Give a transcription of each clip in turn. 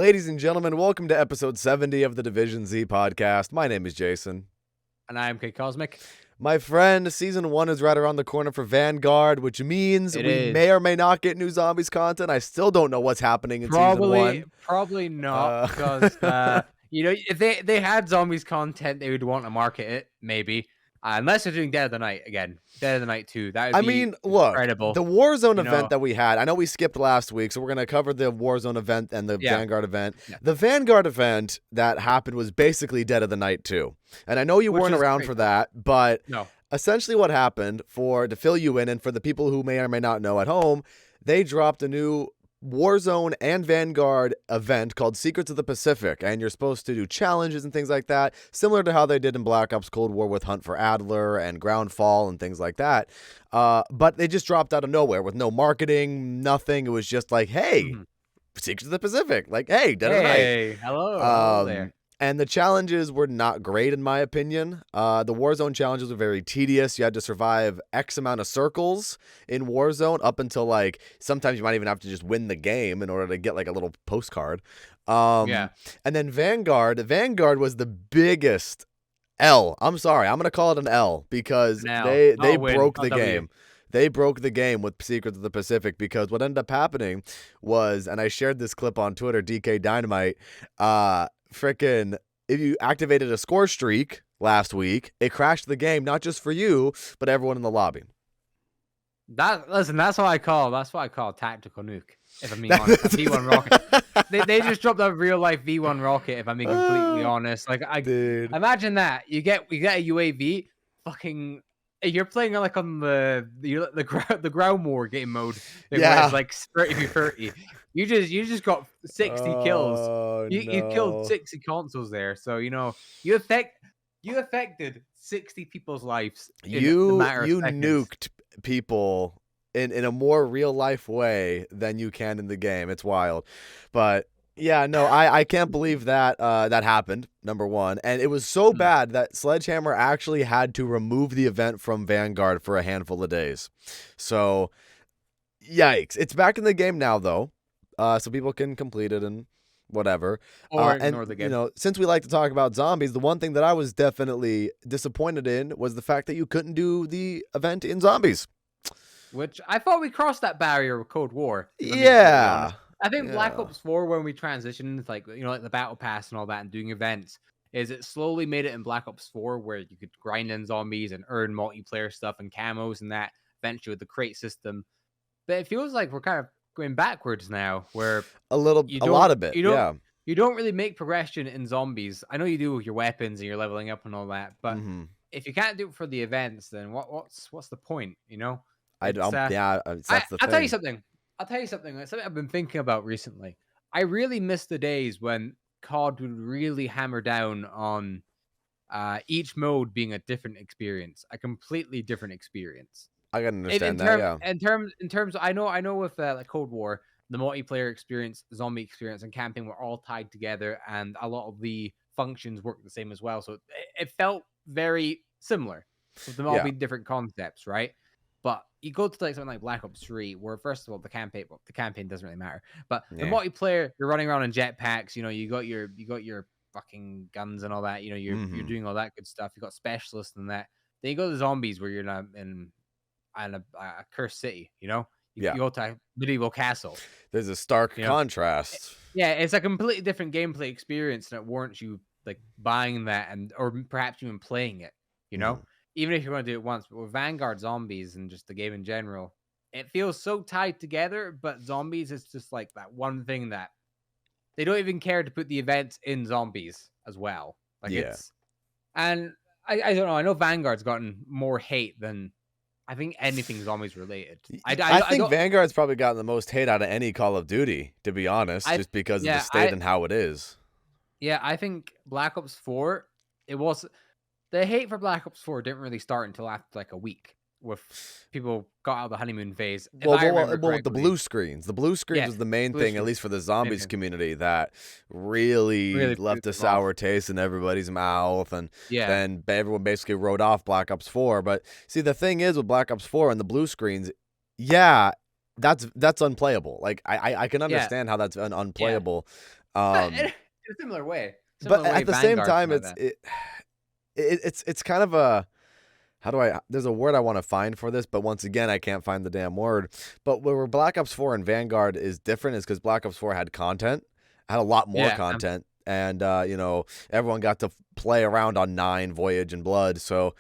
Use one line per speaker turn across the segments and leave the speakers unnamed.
Ladies and gentlemen, welcome to episode 70 of the Division Z podcast. My name is Jason.
And I'm K Cosmic.
My friend, season 1 is right around the corner for Vanguard, which means we may or may not get new zombies content. I still don't know what's happening in season 1.
Probably not, because if they had zombies content, they would want to market it, maybe. Unless they're doing Dead of the Night again. Dead of the Night 2. That would be incredible.
Look, the Warzone event that we had, I know we skipped last week, so we're going to cover the Warzone event and the Vanguard event. Yeah. The Vanguard event that happened was basically Dead of the Night 2. And I know you weren't around for that, but essentially what happened, to fill you in and for the people who may or may not know at home, they dropped a new Warzone and Vanguard event called Secrets of the Pacific, and you're supposed to do challenges and things like that, similar to how they did in Black Ops Cold War with Hunt for Adler and Groundfall and things like that. But they just dropped out of nowhere with no marketing, nothing. It was just like, hey, Secrets of the Pacific. Like, hey, Dead of the Night.
Hey, hello there.
And the challenges were not great, in my opinion. The Warzone challenges were very tedious. You had to survive X amount of circles in Warzone up until, like, sometimes you might even have to just win the game in order to get, like, a little postcard. And then Vanguard was the biggest L. I'm sorry. I'm going to call it an L because they broke the game. They broke the game with Secrets of the Pacific because what ended up happening was, and I shared this clip on Twitter, DK Dynamite, frickin' if you activated a score streak last week, it crashed the game, not just for you, but everyone in the lobby.
That's what I call tactical nuke. If I'm being honest, V1 rocket. They just dropped a real life V1 rocket. If I'm being completely honest, like imagine that you get a UAV, fucking. You're playing like on the ground war game mode. Where it's like 30v30. You just got 60 kills. You killed 60 consoles there. So you affected 60 people's lives.
You nuked people in a more real life way than you can in the game. It's wild, but. Yeah, no, I can't believe that that happened, number one. And it was so bad that Sledgehammer actually had to remove the event from Vanguard for a handful of days. So, yikes. It's back in the game now, though, so people can complete it and whatever.
Or ignore the game.
Since we like to talk about zombies, the one thing that I was definitely disappointed in was the fact that you couldn't do the event in zombies.
Which I thought we crossed that barrier with Cold War.
Yeah.
I think Black Ops 4, when we transitioned, like the Battle Pass and all that and doing events, is it slowly made it in Black Ops 4 where you could grind in zombies and earn multiplayer stuff and camos and that, eventually with the crate system. But it feels like we're kind of going backwards now, where
a lot of it,
You don't really make progression in zombies. I know you do with your weapons and you're leveling up and all that, but if you can't do it for the events, then what's the point,
that's the thing.
I'll tell you something. Something I've been thinking about recently. I really miss the days when COD would really hammer down on each mode being a different experience, a completely different experience.
I can understand that.
In terms, I know with like Cold War, the multiplayer experience, zombie experience, and camping were all tied together, and a lot of the functions worked the same as well. So it felt very similar, with them all being different concepts, right? But you go to something like Black Ops 3, where first of all the campaign doesn't really matter. But the multiplayer, you're running around in jetpacks. You got your fucking guns and all that. You're doing all that good stuff. You got specialists and that. Then you go to zombies, where you're in a cursed city. You go to a medieval castle.
There's a stark contrast.
Yeah, it's a completely different gameplay experience, and it warrants you like buying that or perhaps even playing it. Even if you're going to do it once, but with Vanguard Zombies and just the game in general, it feels so tied together. But Zombies is just like that one thing that they don't even care to put the events in Zombies as well. And I don't know. I know Vanguard's gotten more hate than I think anything Zombies related.
I think Vanguard's probably gotten the most hate out of any Call of Duty, to be honest, just because of the state and how it is.
Yeah, I think Black Ops 4, it was. The hate for Black Ops 4 didn't really start until after like a week, with people got out of the honeymoon phase.
With the blue screens. The blue screens was the main thing, at least for the zombies community, that really left a sour taste in everybody's mouth. And then everyone basically wrote off Black Ops 4. But see, the thing is with Black Ops 4 and the blue screens, that's unplayable. Like I can understand how that's unplayable. Um,
In a similar way.
but
Similar way
at the same
Vanguard's
time,
like that.
it's kind of a how do I? There's a word I want to find for this, but once again, I can't find the damn word. But where Black Ops 4 and Vanguard is different is because Black Ops 4 had content, had a lot more
Yeah.
content, and everyone got to play around on 9, Voyage, and Blood. So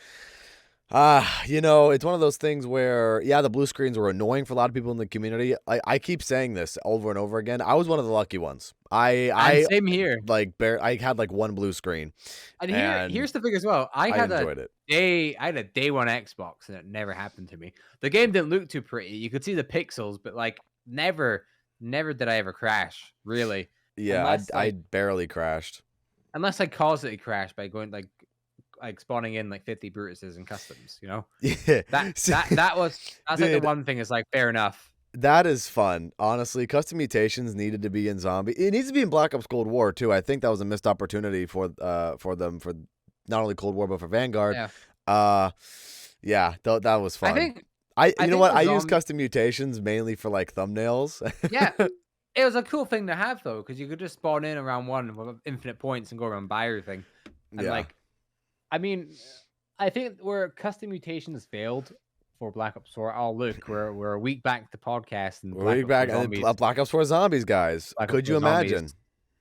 it's one of those things where, yeah, the blue screens were annoying for a lot of people in the community. I keep saying this over and over again. I was one of the lucky ones.
And
I
same here.
I had like one blue screen,
And
and
here's the thing as well. I
I
had
enjoyed it.
a day one Xbox, and it never happened to me. The game didn't look too pretty. You could see the pixels, but like never did I ever crash, really.
Yeah,
Unless
I
like
barely crashed.
unless I caused it to crash by going like spawning in like 50 Brutuses and customs, you know?
Yeah,
That's like the
dude,
one thing is like fair enough.
that is fun. Honestly, custom mutations needed to be in Zombie. It needs to be in Black Ops Cold War too. I think that was a missed opportunity for them for not only Cold War but for Vanguard.
Yeah.
Yeah, that was
I
fun.
think
You know
think
what?
the
I use
zombie
custom mutations mainly for like thumbnails.
yeah. It was a cool thing to have though, because you could just spawn in around one with infinite points and go around and buy everything. And
Yeah.
like I mean, I think where custom mutations failed for Black Ops 4, oh look, we're a week back to podcast and
Way
Black Ops 4
back
Zombies.
Black Ops 4 Zombies, guys.
Black Ops
Could
4
you
Zombies.
imagine?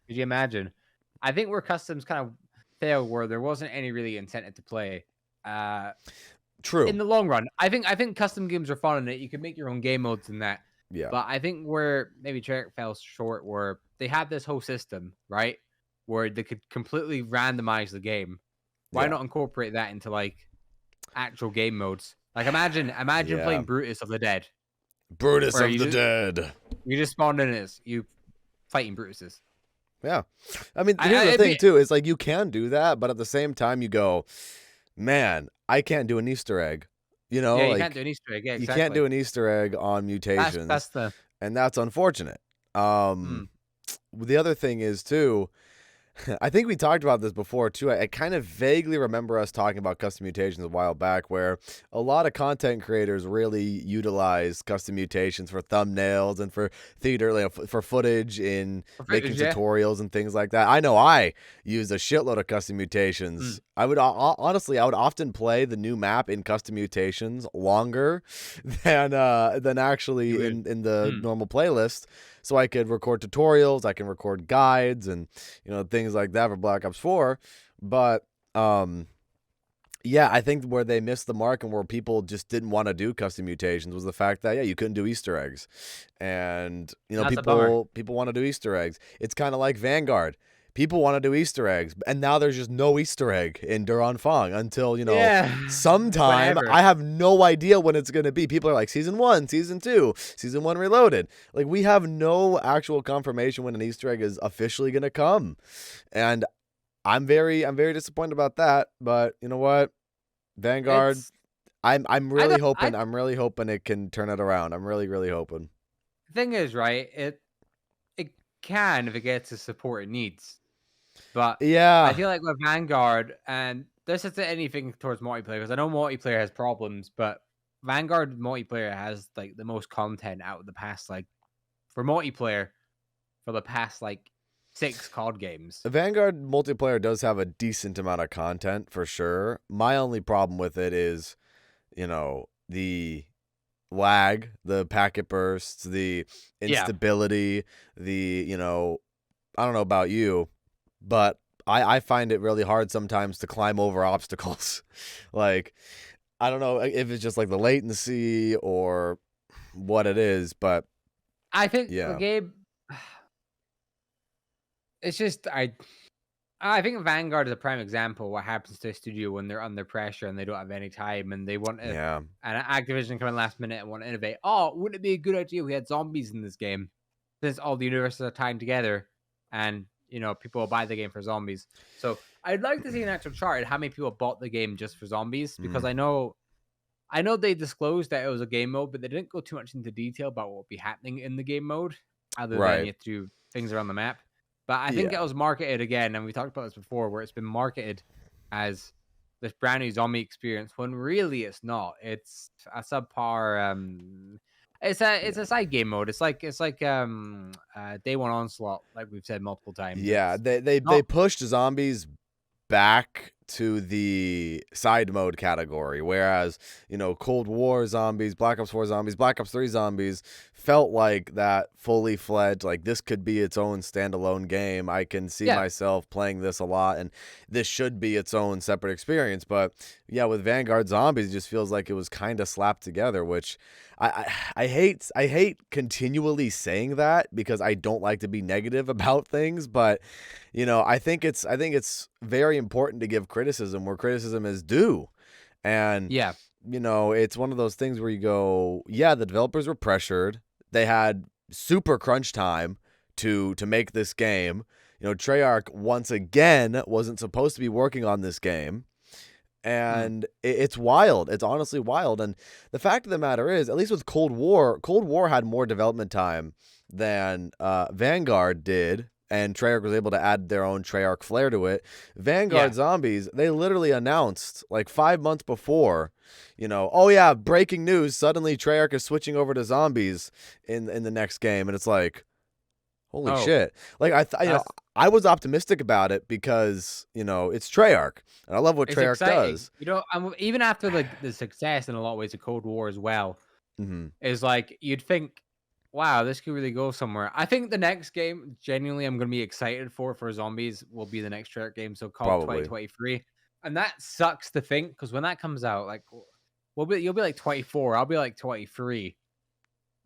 Could you imagine? I think where customs kind of failed where there wasn't any really incentive to play.
True.
In the long run, I think custom games are fun in it. You can make your own game modes in that.
Yeah.
But I think where maybe Treyarch fell short were they had this whole system, right? Where they could completely randomize the game. Why
Yeah.
not incorporate that into like actual game modes? Like imagine
Yeah.
playing Brutus of the Dead.
Brutus
Where
of
you
the
just-
Dead.
You just spawned in as you fighting Brutuses.
Yeah. I mean, here's the
it'd
thing
be-
too, is like you can do that, but at the same time you go, man, I can't do an Easter egg. You know,
Yeah, you
like
can't do an Easter egg. Yeah,
you
exactly.
can't do an Easter egg on mutations.
That's the
And that's unfortunate. The other thing is too, I think we talked about this before too. I kind of vaguely remember us talking about custom mutations a while back, where a lot of content creators really utilize custom mutations for thumbnails and for theater, like, for footage in making tutorials and things like that. I know I use a shitload of custom mutations. I would honestly, I would often play the new map in custom mutations longer than actually in the normal playlist. So I could record tutorials, I can record guides, and things like that for Black Ops 4. But yeah, I think where they missed the mark and where people just didn't want to do custom mutations was the fact that you couldn't do Easter eggs, and people want to do Easter eggs. It's kind of like Vanguard. People want to do Easter eggs, and now there's just no Easter egg in Duran Fong until, sometime.
Whenever.
I have no idea when it's going to be. People are like, Season 1, Season 2, Season 1 Reloaded. Like, we have no actual confirmation when an Easter egg is officially going to come. And I'm very disappointed about that, but you know what? Vanguard, I'm really hoping it can turn it around. I'm really, really hoping.
The thing is, right, it can if it gets the support it needs. But
yeah,
I feel like with Vanguard, and this isn't anything towards multiplayer, because I know multiplayer has problems, but Vanguard multiplayer has like the most content out of the past, like for multiplayer, for the past like 6 COD games.
Vanguard multiplayer does have a decent amount of content for sure. My only problem with it is, the lag, the packet bursts, the instability, the, I don't know about you, but I find it really hard sometimes to climb over obstacles. Like, I don't know if it's just like the latency or what it is, but
I think the game, it's just, I think Vanguard is a prime example of what happens to a studio when they're under pressure and they don't have any time and they want to, and Activision come in last minute and want to innovate. Oh, wouldn't it be a good idea if we had zombies in this game? Since all the universes are tied together and, people will buy the game for zombies. So I'd like to see an actual chart how many people bought the game just for zombies, because I know they disclosed that it was a game mode, but they didn't go too much into detail about what would be happening in the game mode, other than you have to do things around the map. But I think it was marketed again, and we talked about this before, where it's been marketed as this brand new zombie experience when really it's not. It's a subpar. It's a side game mode. It's like day one onslaught, like we've said multiple times.
Yeah,
It's
they
not
pushed zombies back to the side mode category, whereas Cold War zombies, Black Ops 4 zombies, Black Ops 3 zombies felt like that fully fledged, like this could be its own standalone game. I can see
yeah.
myself playing this a lot, and this should be its own separate experience. But yeah, with Vanguard zombies, it just feels like it was kind of slapped together, which I hate continually saying that because I don't like to be negative about things, but I think it's very important to give criticism where criticism is due. And
Yeah.
it's one of those things where you go, yeah, the developers were pressured. They had super crunch time to make this game. Treyarch once again wasn't supposed to be working on this game. And it's wild. It's honestly wild. And the fact of the matter is, at least with Cold War had more development time than Vanguard did. And Treyarch was able to add their own Treyarch flair to it. Vanguard
Yeah.
Zombies, they literally announced like 5 months before, oh yeah, breaking news. Suddenly Treyarch is switching over to zombies in the next game. And it's like, holy
Oh,
shit. Like
that's
I was optimistic about it because, it's Treyarch. And I love what
it's
Treyarch
exciting.
does.
Even after the success in a lot of ways of Cold War as well,
Mm-hmm.
is like you'd think, wow, this could really go somewhere. I think the next game, genuinely, I'm gonna be excited for zombies will be the next Treyarch game, so called
Probably.
2023. And that sucks to think because when that comes out, like you'll be like 24, I'll be like 23.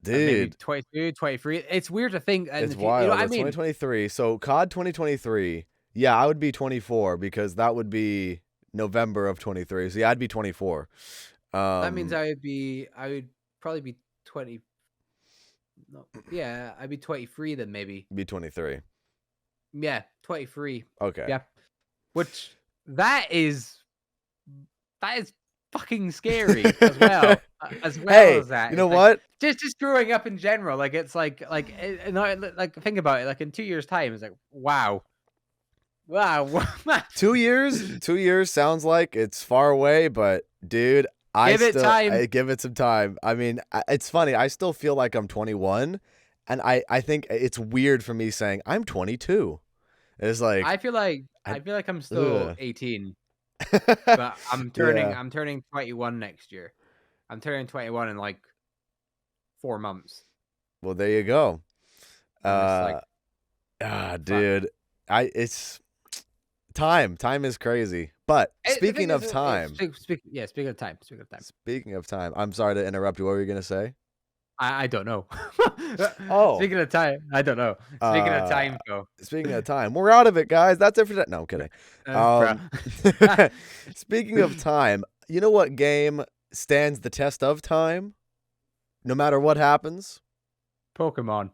And maybe
Dude,
22, 23. It's weird to think in
it's
the future.
wild.
I
It's
mean,
2023. So COD 2023. Yeah, I would be 24 because that would be November of 23. So yeah, I'd be 24.
that means
Um,
I would probably be 20. No, yeah, I'd be 23 then maybe.
be 23.
Yeah, 23.
Okay.
Yeah. Which that is fucking scary as well. As well
Hey,
as that,
you know
it's like
what?
just growing up in general. Like it's like think about it. Like in 2 years' time, it's like wow, wow.
2 years? 2 years sounds like it's far away, but dude,
Give it time.
I give it some time. I mean, it's funny. I still feel like I'm 21, and I think it's weird for me saying I'm 22. It's like
I feel like
I,
I'm still
ugh.
18, but
Yeah.
I'm turning 21 next year. I'm turning 21 in like 4 months.
Well, there you go.
I'm just like, fuck.
Dude, it's time. Time is crazy. But
The thing
speaking
is,
of time,
speaking of time, speaking of time,
I'm sorry to interrupt you. What were you gonna say?
I don't know.
Oh,
Speaking of time, I don't know. Speaking of
uh,
time, though,
speaking of time, we're out of it, guys. That's it for that. No, I'm kidding.
bruh.
Um, speaking of time, you know what game stands the test of time, no matter what happens?
Pokemon.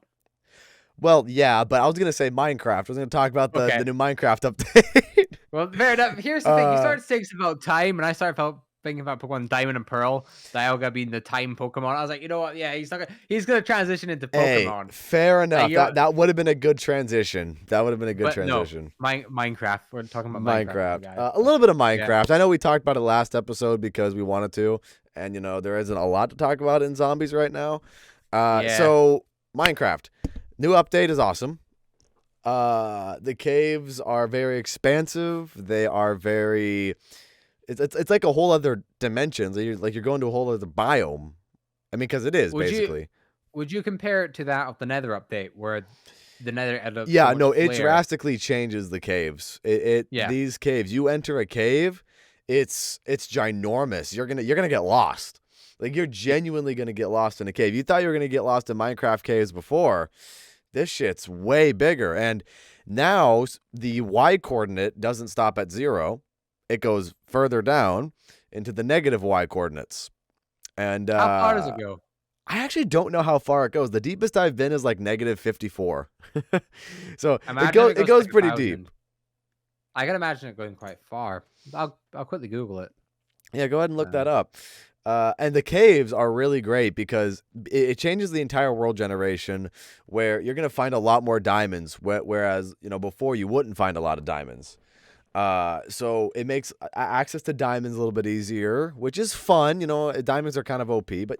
Well, yeah, but I was gonna say Minecraft. I was gonna talk about the
Okay.
new Minecraft update.
Well, fair enough. Here's the thing. You
uh,
started saying something about time, and I started thinking about Pokemon Diamond and Pearl. They all gotta be the time Pokemon. I was like, you know what? Yeah, he's gonna transition into
hey,
Pokemon.
fair enough.
You're,
That would have been a good transition. That would have been a good
but no,
transition.
Minecraft. We're talking about Minecraft,
Minecraft.
guys.
A little bit of
Yeah.
Minecraft. I know we talked about it last episode because we wanted to, and there isn't a lot to talk about in zombies right now.
Yeah.
So Minecraft, new update is awesome. The caves are very expansive. They are very. It's like a whole other dimension. You're going to a whole other biome. I mean, because it is
Would you
basically.
would you compare it to that of the Nether update, where the Nether added up so
Yeah,
much
no, it
flair?
drastically changes the caves.
Yeah.
These caves, you enter a cave, it's ginormous. You're gonna get lost. Like you're genuinely gonna get lost in a cave. You thought you were gonna get lost in Minecraft caves before. This shit's way bigger. And now the Y coordinate doesn't stop at 0. It goes further down into the negative Y coordinates. And
How far does it go?
I actually don't know how far it goes. The deepest I've been is like negative 54. So
Imagine
it
to
goes
like
pretty
1,000.
deep.
I can imagine it going quite far. I'll quickly Google it.
Yeah, go ahead and look that up. And the caves are really great because it changes the entire world generation where you're going to find a lot more diamonds, whereas, before you wouldn't find a lot of diamonds. So it makes access to diamonds a little bit easier, which is fun. Diamonds are kind of OP, but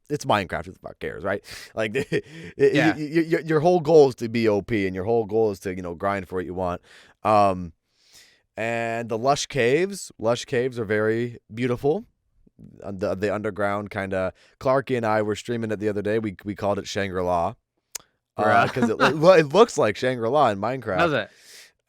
it's Minecraft. Who the fuck cares, right? Like,
Yeah.
your whole goal is to be OP, and your whole goal is to grind for what you want. Um, and the lush caves are very beautiful. The underground kind of. Clarky and I were streaming it the other day. We called it Shangri-La, because it looks like Shangri-La in Minecraft.
Does it?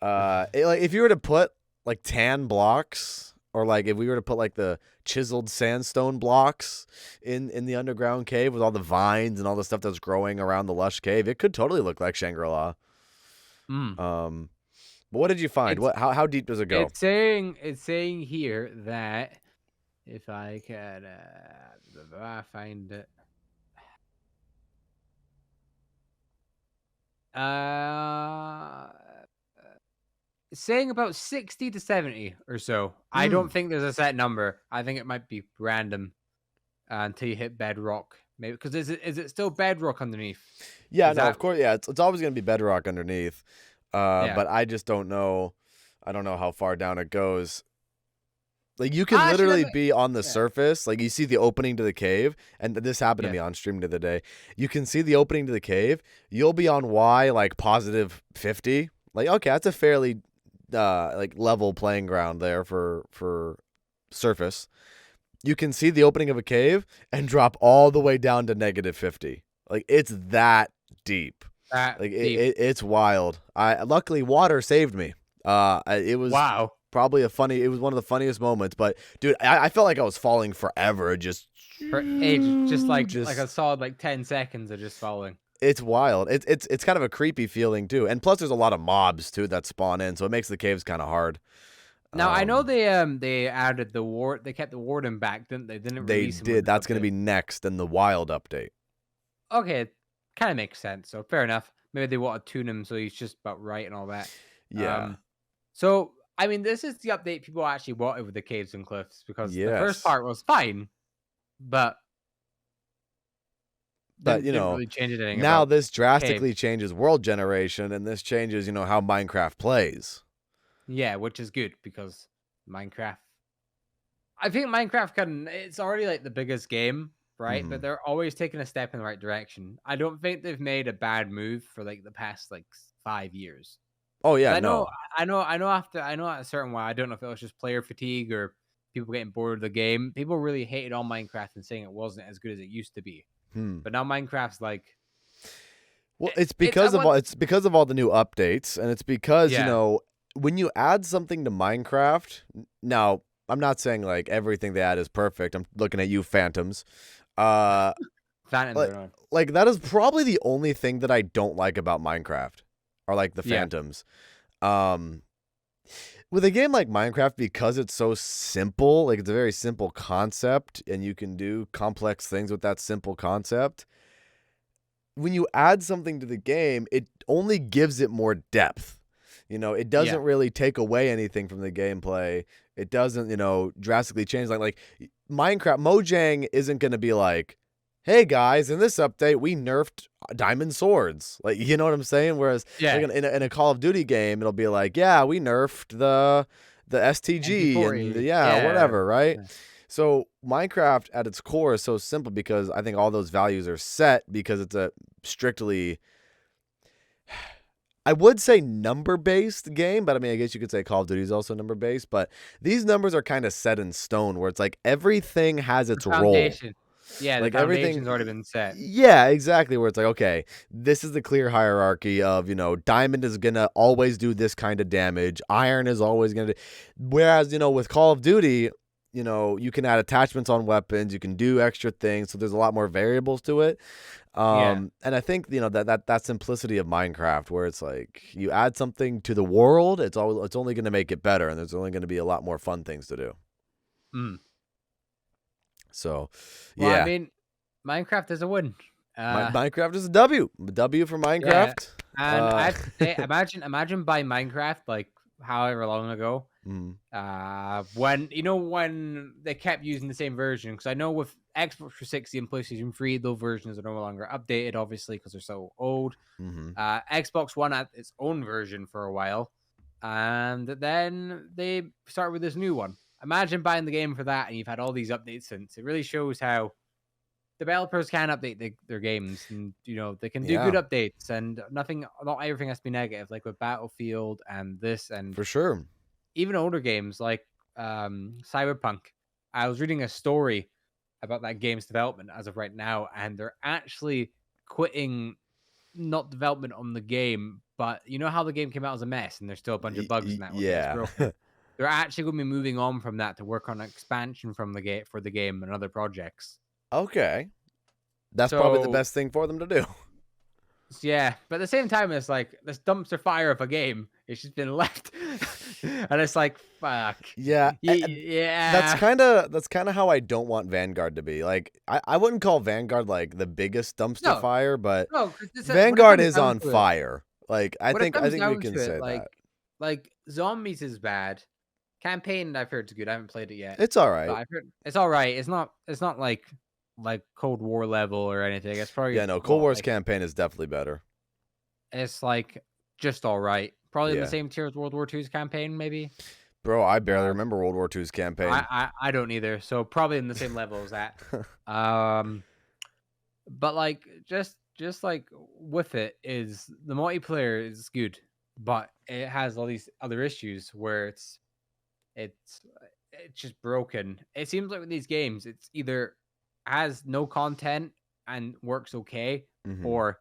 Like if you were to put like tan blocks, or like if we were to put like the chiseled sandstone blocks in the underground cave with all the vines and all the stuff that's growing around the lush cave, it could totally look like Shangri-La.
Mm.
But what did you find?
It's
How deep does it go?
it's saying here that if I can find it. It's saying about 60 to 70 or so. I don't think there's a set number. I think it might be random until you hit bedrock. Maybe because is it still bedrock underneath?
Yeah,
Is
no,
that
of course, yeah. It's always gonna be bedrock underneath.
yeah?
But I just don't know. I don't know how far down it goes. Like you can
Actually,
literally be on the
yeah.
surface, like you see the opening to the cave, and this happened to
Yeah.
me on stream the other day. You can see the opening to the cave. You'll be on Y like positive 50. Like okay, that's a fairly like level playing ground there for surface. You can see the opening of a cave and drop all the way down to negative 50. Like it's that deep.
That
Like
deep.
it's wild. I luckily water saved me. It was
Wow.
probably it was one of the funniest moments, but dude, I felt like I was falling forever, just
For age, just like a solid like 10 seconds of just falling.
it's wild. It's kind of a creepy feeling too, and plus there's a lot of mobs too that spawn in, so it makes the caves kind of hard.
Now I know they added they kept the warden back, didn't they? Didn't
They
release him with
did.
this
That's going to
update.
be next in the wild update.
Okay, kind of makes sense. So fair enough. Maybe they want to tune him so he's just about right and all that.
Yeah.
So I mean, this is the update people actually wanted with the caves and cliffs because the first
Yes.
part was fine, but didn't really change anything.
Now
About
this drastically
caves.
changes world generation, and this changes, how Minecraft plays.
Yeah, which is good because Minecraft. I think Minecraft it's already like the biggest game, right? But they're always taking a step in the right direction. I don't think they've made a bad move for like the past like 5 years.
Oh yeah,
I know,
no.
I know at a certain while. I don't know if it was just player fatigue or people getting bored of the game. People really hated on Minecraft and saying it wasn't as good as it used to be. But now Minecraft's like,
Well, it's
it's I
because of
want,
all the new updates, and it's because,
yeah,
when you add something to Minecraft, now I'm not saying like everything they add is perfect. I'm looking at you, Phantoms.
Phantoms
Like,
are on.
like that is probably the only thing that I don't like about Minecraft, are like the
Yeah,
Phantoms. With a game like Minecraft, because it's so simple, like it's a very simple concept, and you can do complex things with that simple concept. When you add something to the game, it only gives it more depth. It doesn't
yeah,
really take away anything from the gameplay. It doesn't, drastically change. Like Minecraft, Mojang isn't going to be like, hey guys, in this update, we nerfed diamond swords. Like, you know what I'm saying? Whereas
yeah.
like in a Call of Duty game, it'll be like, yeah, we nerfed the STG and
MP40.
whatever, right?
Yeah.
So Minecraft at its core is so simple because I think all those values are set because it's a strictly, I would say number-based game, but I mean, I guess you could say Call of Duty is also number-based, but these numbers are kind of set in stone where it's like everything has its role.
Foundation. Yeah, the
Like
foundation's already
everything,
been set.
yeah, exactly. Where it's like, okay, this is the clear hierarchy of, diamond is going to always do this kind of damage. Iron is always going to, whereas, with Call of Duty, you can add attachments on weapons, you can do extra things, so there's a lot more variables to it.
Yeah.
And I think that simplicity of Minecraft, where it's like you add something to the world, it's only going to make it better, and there's only going to be a lot more fun things to do.
Mm.
So,
Well,
yeah,
I mean, Minecraft is a win.
Minecraft is a W. W for
Yeah,
Minecraft.
and I have to say, imagine buying Minecraft like however long ago. When they kept using the same version, because I know with Xbox 360 and PlayStation 3, those versions are no longer updated, obviously, because they're so old. Xbox One had its own version for a while, and then they started with this new one. Imagine buying the game for that, and you've had all these updates since. It really shows how developers can update their games, and they can do good
Yeah,
updates, and not everything has to be negative. Like with Battlefield and this, and
for sure.
even older games like Cyberpunk. I was reading a story about that game's development as of right now, and they're actually quitting not development on the game, but you know how the game came out as a mess and there's still a bunch of bugs in that that it's
Yeah.
broken. They're actually going to be moving on from that to work on an expansion from the game for the game and other projects.
Okay. That's probably the
So
best thing for them to do.
yeah, but at the same time, it's like this dumpster fire of a game. It's just been left, and it's like fuck.
Yeah, that's
Yeah.
kind of how I don't want Vanguard to be. Like, I wouldn't call Vanguard like the biggest dumpster
No,
fire, but
no, because when it
Vanguard
comes
is
down
on
to it,
fire. Like, I think we can say that.
like zombies is bad. Campaign, I've heard it's good. I haven't played it yet,
It's all
but
right.
I've heard it's all right. It's not like Cold War level or anything. It's probably
Yeah, no, Cold
what
War's
like
campaign is definitely better.
it's like just all right. Probably in the
Yeah.
same tier as World War II's campaign, maybe.
Bro, I barely
Uh,
remember World War II's campaign.
I don't either. So probably in the same level as that. Um, but like just like with it is the multiplayer is good, but it has all these other issues where it's it's just broken. It seems like with these games, it's either has no content and works okay,
Mhm.
or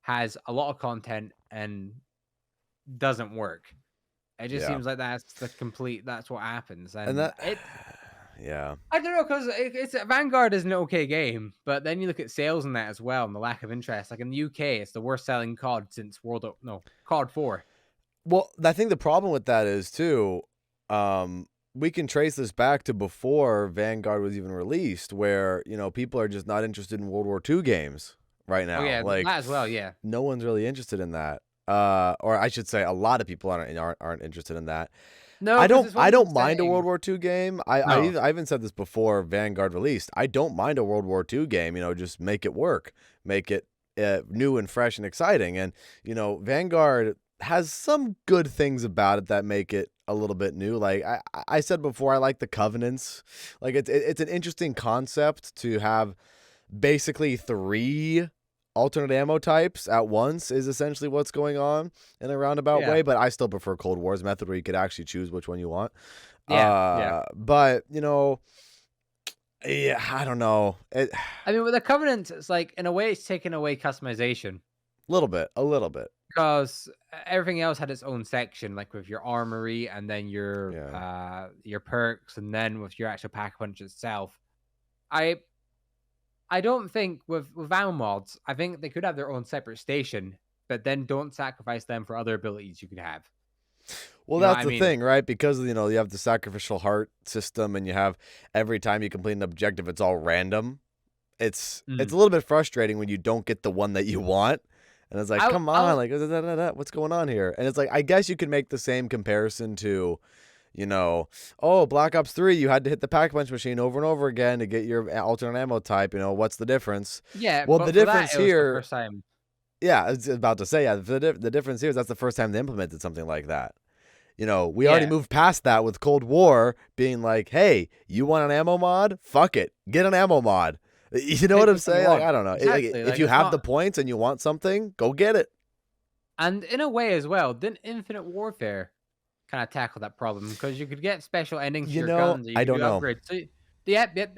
has a lot of content and doesn't work. It just
Yeah.
seems like that's what happens,
And
and
that
it
yeah.
I don't know because it's Vanguard is an okay game, but then you look at sales in that as well and the lack of interest. Like in the UK, it's the worst selling COD since COD 4.
Well, I think the problem with that is too, we can trace this back to before Vanguard was even released, where people are just not interested in World War II games right
Oh
now.
yeah,
Like
that as well. Yeah,
no one's really interested in that. Or I should say, a lot of people aren't interested in that.
no, because it's one
I
of
don't
those
mind a World
settings.
War II game.
No,
I even said this before Vanguard released. I don't mind a World War II game. Just make it work, make it new and fresh and exciting. And Vanguard has some good things about it that make it a little bit new. Like I said before, I like the covenants. Like it's an interesting concept to have basically three alternate ammo types at once is essentially what's going on in a roundabout
yeah,
way, but I still prefer Cold War's method where you could actually choose which one you want.
yeah.
But yeah, I don't know.
I mean, with the Covenant, it's like in a way, it's taken away customization
A little bit.
because everything else had its own section, like with your armory and then
Yeah.
your perks, and then with your actual pack punch itself. I I don't think with ammo mods, I think they could have their own separate station, but then don't sacrifice them for other abilities you could have.
Well,
You know what
that's
I
the
mean?
thing, right? Because you have the sacrificial heart system and you have every time you complete an objective it's all random. It's
Mm.
a little bit frustrating when you don't get the one that you want. And it's like, come on,
I'll
like what's going on here? And it's like I guess you could make the same comparison to, oh, Black Ops 3, you had to hit the pack punch machine over and over again to get your alternate ammo type. What's the difference?
yeah,
Well, the
but for that
difference
it was the
here,
first time.
yeah, I was about to say, yeah, the difference here is that's the first time they implemented something like that. We already
Yeah,
moved past that with Cold War being like, hey, you want an ammo mod? Fuck it. Get an ammo mod. You know what
take
I'm
which one you
saying? Like,
want.
I don't know.
Exactly.
If
Like
you
it's
have the
not,
points and you want something, go get it.
and in a way as well, didn't Infinite Warfare kind of tackle that problem because you could get special endings to your guns, or you
I
could
don't
do
know.
upgrades. So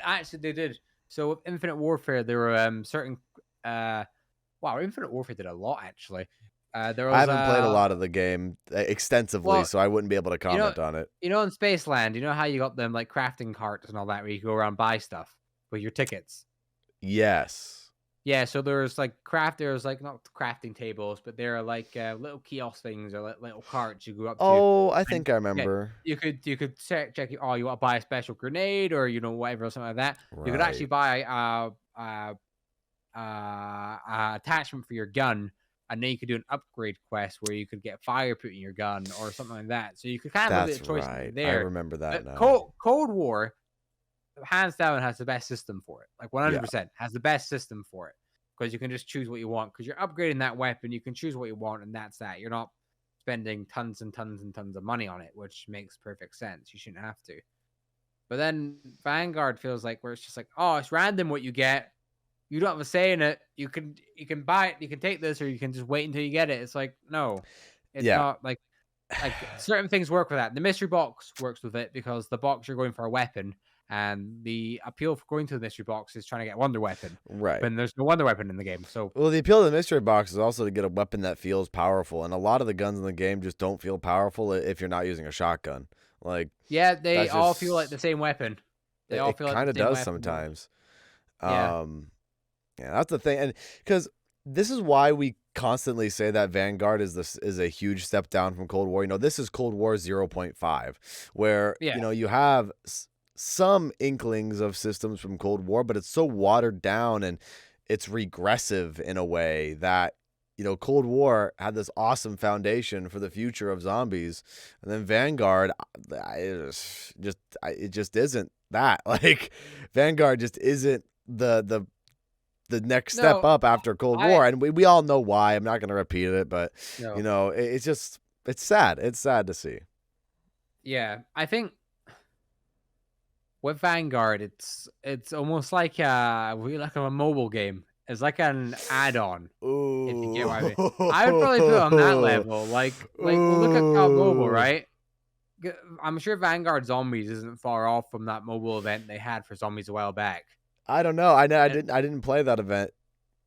actually they did. So with Infinite Warfare, there were certain wow, Infinite Warfare did a lot actually. There
I
was
haven't played a lot of the game extensively,
well,
so I wouldn't be able to
you know,
comment on it.
in Spaceland, you know how you got them like crafting carts and all that, where you go around and buy stuff with your tickets.
Yes.
Yeah, so there's like not crafting tables, but there are like little kiosk things or like little carts you go up to,
Oh, I
and
think I
yeah,
remember.
you could check oh, you want to buy a special grenade or whatever or something like that. You could actually
Right.
buy attachment for your gun, and then you could do an upgrade quest where you could get fire put in your gun or something like that. So you could kind of have a bit
That's
of choice
right. I
there.
remember that
But
now.
Cold War, hands down, has the best system for it. Like
Yeah.
100% has the best system for it because you can just choose what you want. Because you're upgrading that weapon, you can choose what you want, and that's that. You're not spending tons and tons and tons of money on it, which makes perfect sense. You shouldn't have to. But then Vanguard feels like where it's just like, oh, it's random what you get. you don't have a say in it. You can buy it, you can take this, or you can just wait until you get it. It's like, no, it's
Yeah.
not like certain things work with that. The mystery box works with it because the box you're going for a weapon, and the appeal for going to the mystery box is trying to get wonder weapon.
Right.
But there's no wonder weapon in the game, so
Well, the appeal of the mystery box is also to get a weapon that feels powerful, and a lot of the guns in the game just don't feel powerful if you're not using a shotgun. Like,
yeah, they
that's
all feel like
just
the same weapon. They all
it
feel like the
kind of
same
does
weapon.
sometimes.
Yeah.
Yeah, that's the thing, and because this is why we constantly say that Vanguard is a huge step down from Cold War. This is Cold War 0.5, where
Yeah.
you have some inklings of systems from Cold War, but it's so watered down and it's regressive in a way that Cold War had this awesome foundation for the future of zombies, and then Vanguard, it just isn't that. Like, Vanguard just isn't the next step
No,
up after Cold
I
War, and we all know why. I'm not going to repeat it, but
no.
it's just it's sad. It's sad to see.
Yeah, I think with Vanguard, it's almost like a mobile game. It's like an add-on, if you get
Ooh.
what I mean. I would probably put it on that level. Well, look at COD Mobile,
Ooh.
right? I'm sure Vanguard Zombies isn't far off from that mobile event they had for Zombies a while back.
I don't know. I know.
And,
I didn't play that event.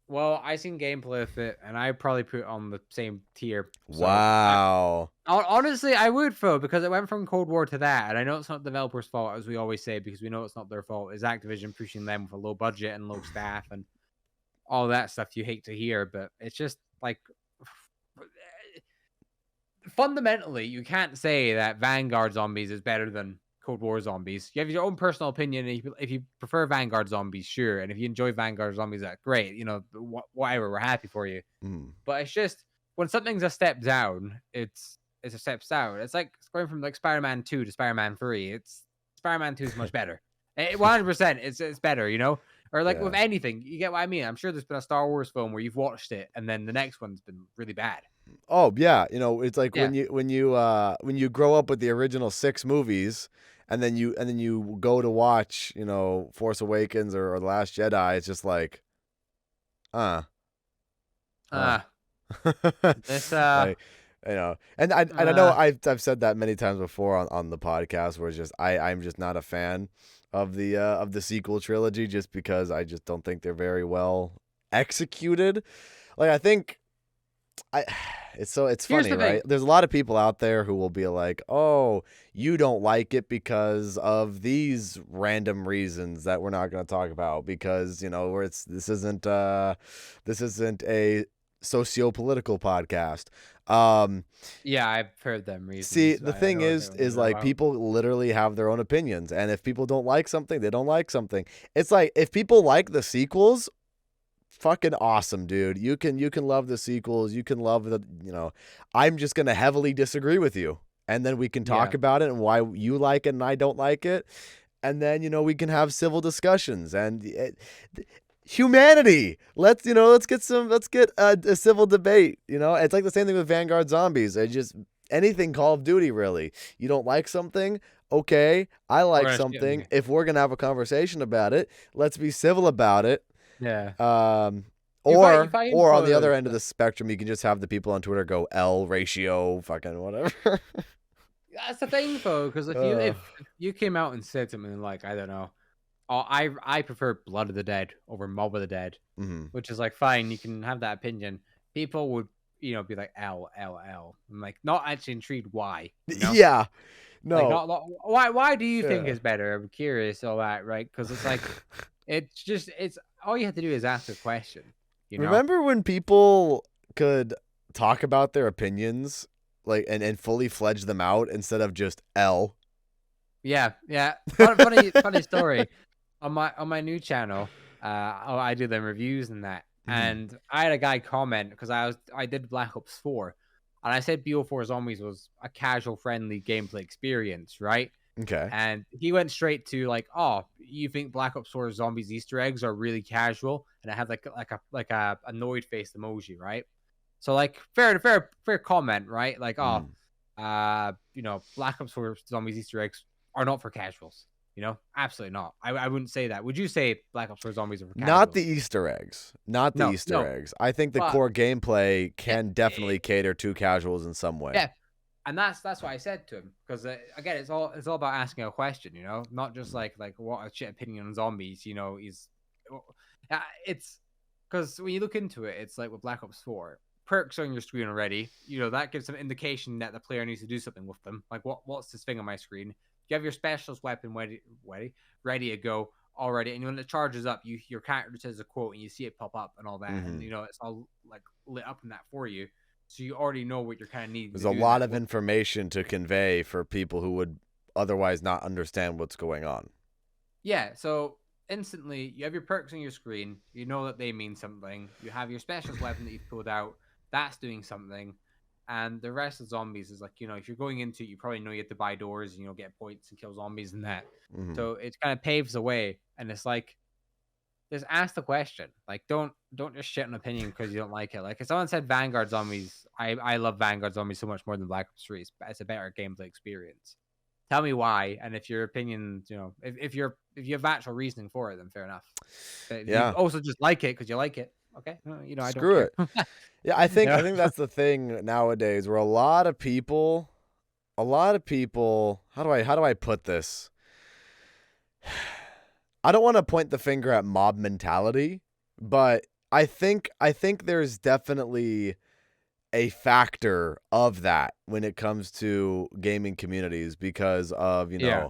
well, I seen gameplay of it, and I probably put it on the same tier. So
Wow.
honestly, I would though, because it went from Cold War to that, and I know it's not developers' fault, as we always say, because we know it's not their fault. It's Activision pushing them with a low budget and low staff and all that stuff you hate to hear, but it's just like fundamentally, you can't say that Vanguard Zombies is better than Cold War Zombies. You have your own personal opinion. And if you prefer Vanguard Zombies, sure, and if you enjoy Vanguard Zombies, that's great. Whatever, we're happy for you.
Mm.
But it's just when something's a step down, it's a step down. It's like going from like Spider-Man 2 to Spider-Man 3. It's Spider-Man 2 is much better. 100%, it's better, Or like with
Yeah.
anything, you get what I mean. I'm sure there's been a Star Wars film where you've watched it and then the next one's been really bad.
Oh yeah. It's like
Yeah.
when you grow up with the original 6 movies, and then you go to watch Force Awakens or The Last Jedi. It's just like, huh.
This
Like, and I know I've said that many times before on the podcast, where it's just I'm just not a fan of the sequel trilogy, just because I just don't think they're very well executed. Like, I think it's
Here's
funny,
the
right?
thing.
There's a lot of people out there who will be like, "Oh, you don't like it because of these random reasons that we're not going to talk about, because where this isn't a socio-political podcast."
Yeah, I've heard them
See,
reasons.
the
I
thing
know
is
exactly what you're talking
like,
about.
people literally have their own opinions, and if people don't like something, they don't like something. It's like, if people like the sequels, fucking awesome, dude. You can love the sequels. You can love I'm just gonna heavily disagree with you, and then we can talk
Yeah.
about it and why you like it and I don't like it, and then we can have civil discussions and humanity. Let's get a civil debate. It's like the same thing with Vanguard Zombies. I just anything Call of Duty, really. You don't like something? Okay, I
We're
like
gonna skip
something.
me.
If we're gonna have a conversation about it, let's be civil about it.
Yeah. You
Or
find
on the other
for
end of the spectrum, you can just have the people on Twitter go L ratio, fucking whatever.
that's the thing though, because
uh,
if you came out and said something like, I don't know, oh, I prefer Blood of the Dead over Mob of the Dead,
mhm.
which is like fine, you can have that opinion. People would be like L. I'm like not actually intrigued why,
Yeah,
Like
no,
not why do you think
yeah.
it's better? I'm curious all that, right? Because it's like it's all you have to do is ask a question.
Remember when people could talk about their opinions, like, and fully fledge them out instead of just L?
Yeah. Funny story. On my new channel, I do them reviews and that,
Mhm.
and I had a guy comment because I did Black Ops 4, and I said BO4 Zombies was a casual, friendly gameplay experience, right?
Okay.
And he went straight to like, oh, you think Black Ops 4 Zombies Easter eggs are really casual, and it had like a annoyed face emoji, right? So like fair comment, right? Like, oh,
Mhm.
Black Ops 4 Zombies Easter eggs are not for casuals. You know, absolutely not. I wouldn't say that. Would you say Black Ops 4 Zombies are for
Not
casuals?
the Easter eggs. Not the
No,
Easter
no.
eggs. I think the
But
core gameplay
yeah,
can definitely cater to casuals in some way.
yeah, and that's what I said to him because again, it's all about asking a question, you know, not just like what a shit opinion on zombies. You know, it's because when you look into it, it's like with Black Ops 4, perks on your screen already. You know that gives some indication that the player needs to do something with them. Like what's this thing on my screen? You have your specialist weapon ready to go already, and when it charges up, your character says a quote, and you see it pop up and all that, and
Mm-hmm.
you know it's all like lit up in that for you. So you already know what you're kind of needing
There's
to
a
do in
lot
that.
of information to convey for people who would otherwise not understand what's going on.
Yeah, so instantly you have your perks on your screen. You know that they mean something. You have your specialist weapon that you've pulled out. That's doing something. And the rest of zombies is like, you know, if you're going into it, you probably know you have to buy doors and, you know, get points and kill zombies and that.
Mm-hmm.
So it kind of paves the way. And it's like, just ask the question. Like, don't just shit an opinion because you don't like it. Like, if someone said Vanguard zombies, I love Vanguard zombies so much more than Black Ops 3. It's a better gameplay experience. Tell me why, and if your opinion, you know, if you have actual reasoning for it, then fair enough. But if you
Yeah.
also just like it because you like it, okay, you know, I don't
Screw
care.
it. Yeah, I think
Yeah.
I think that's the thing nowadays where a lot of people how do I put this? I don't want to point the finger at mob mentality, but I think there's definitely a factor of that when it comes to gaming communities because of,
Yeah.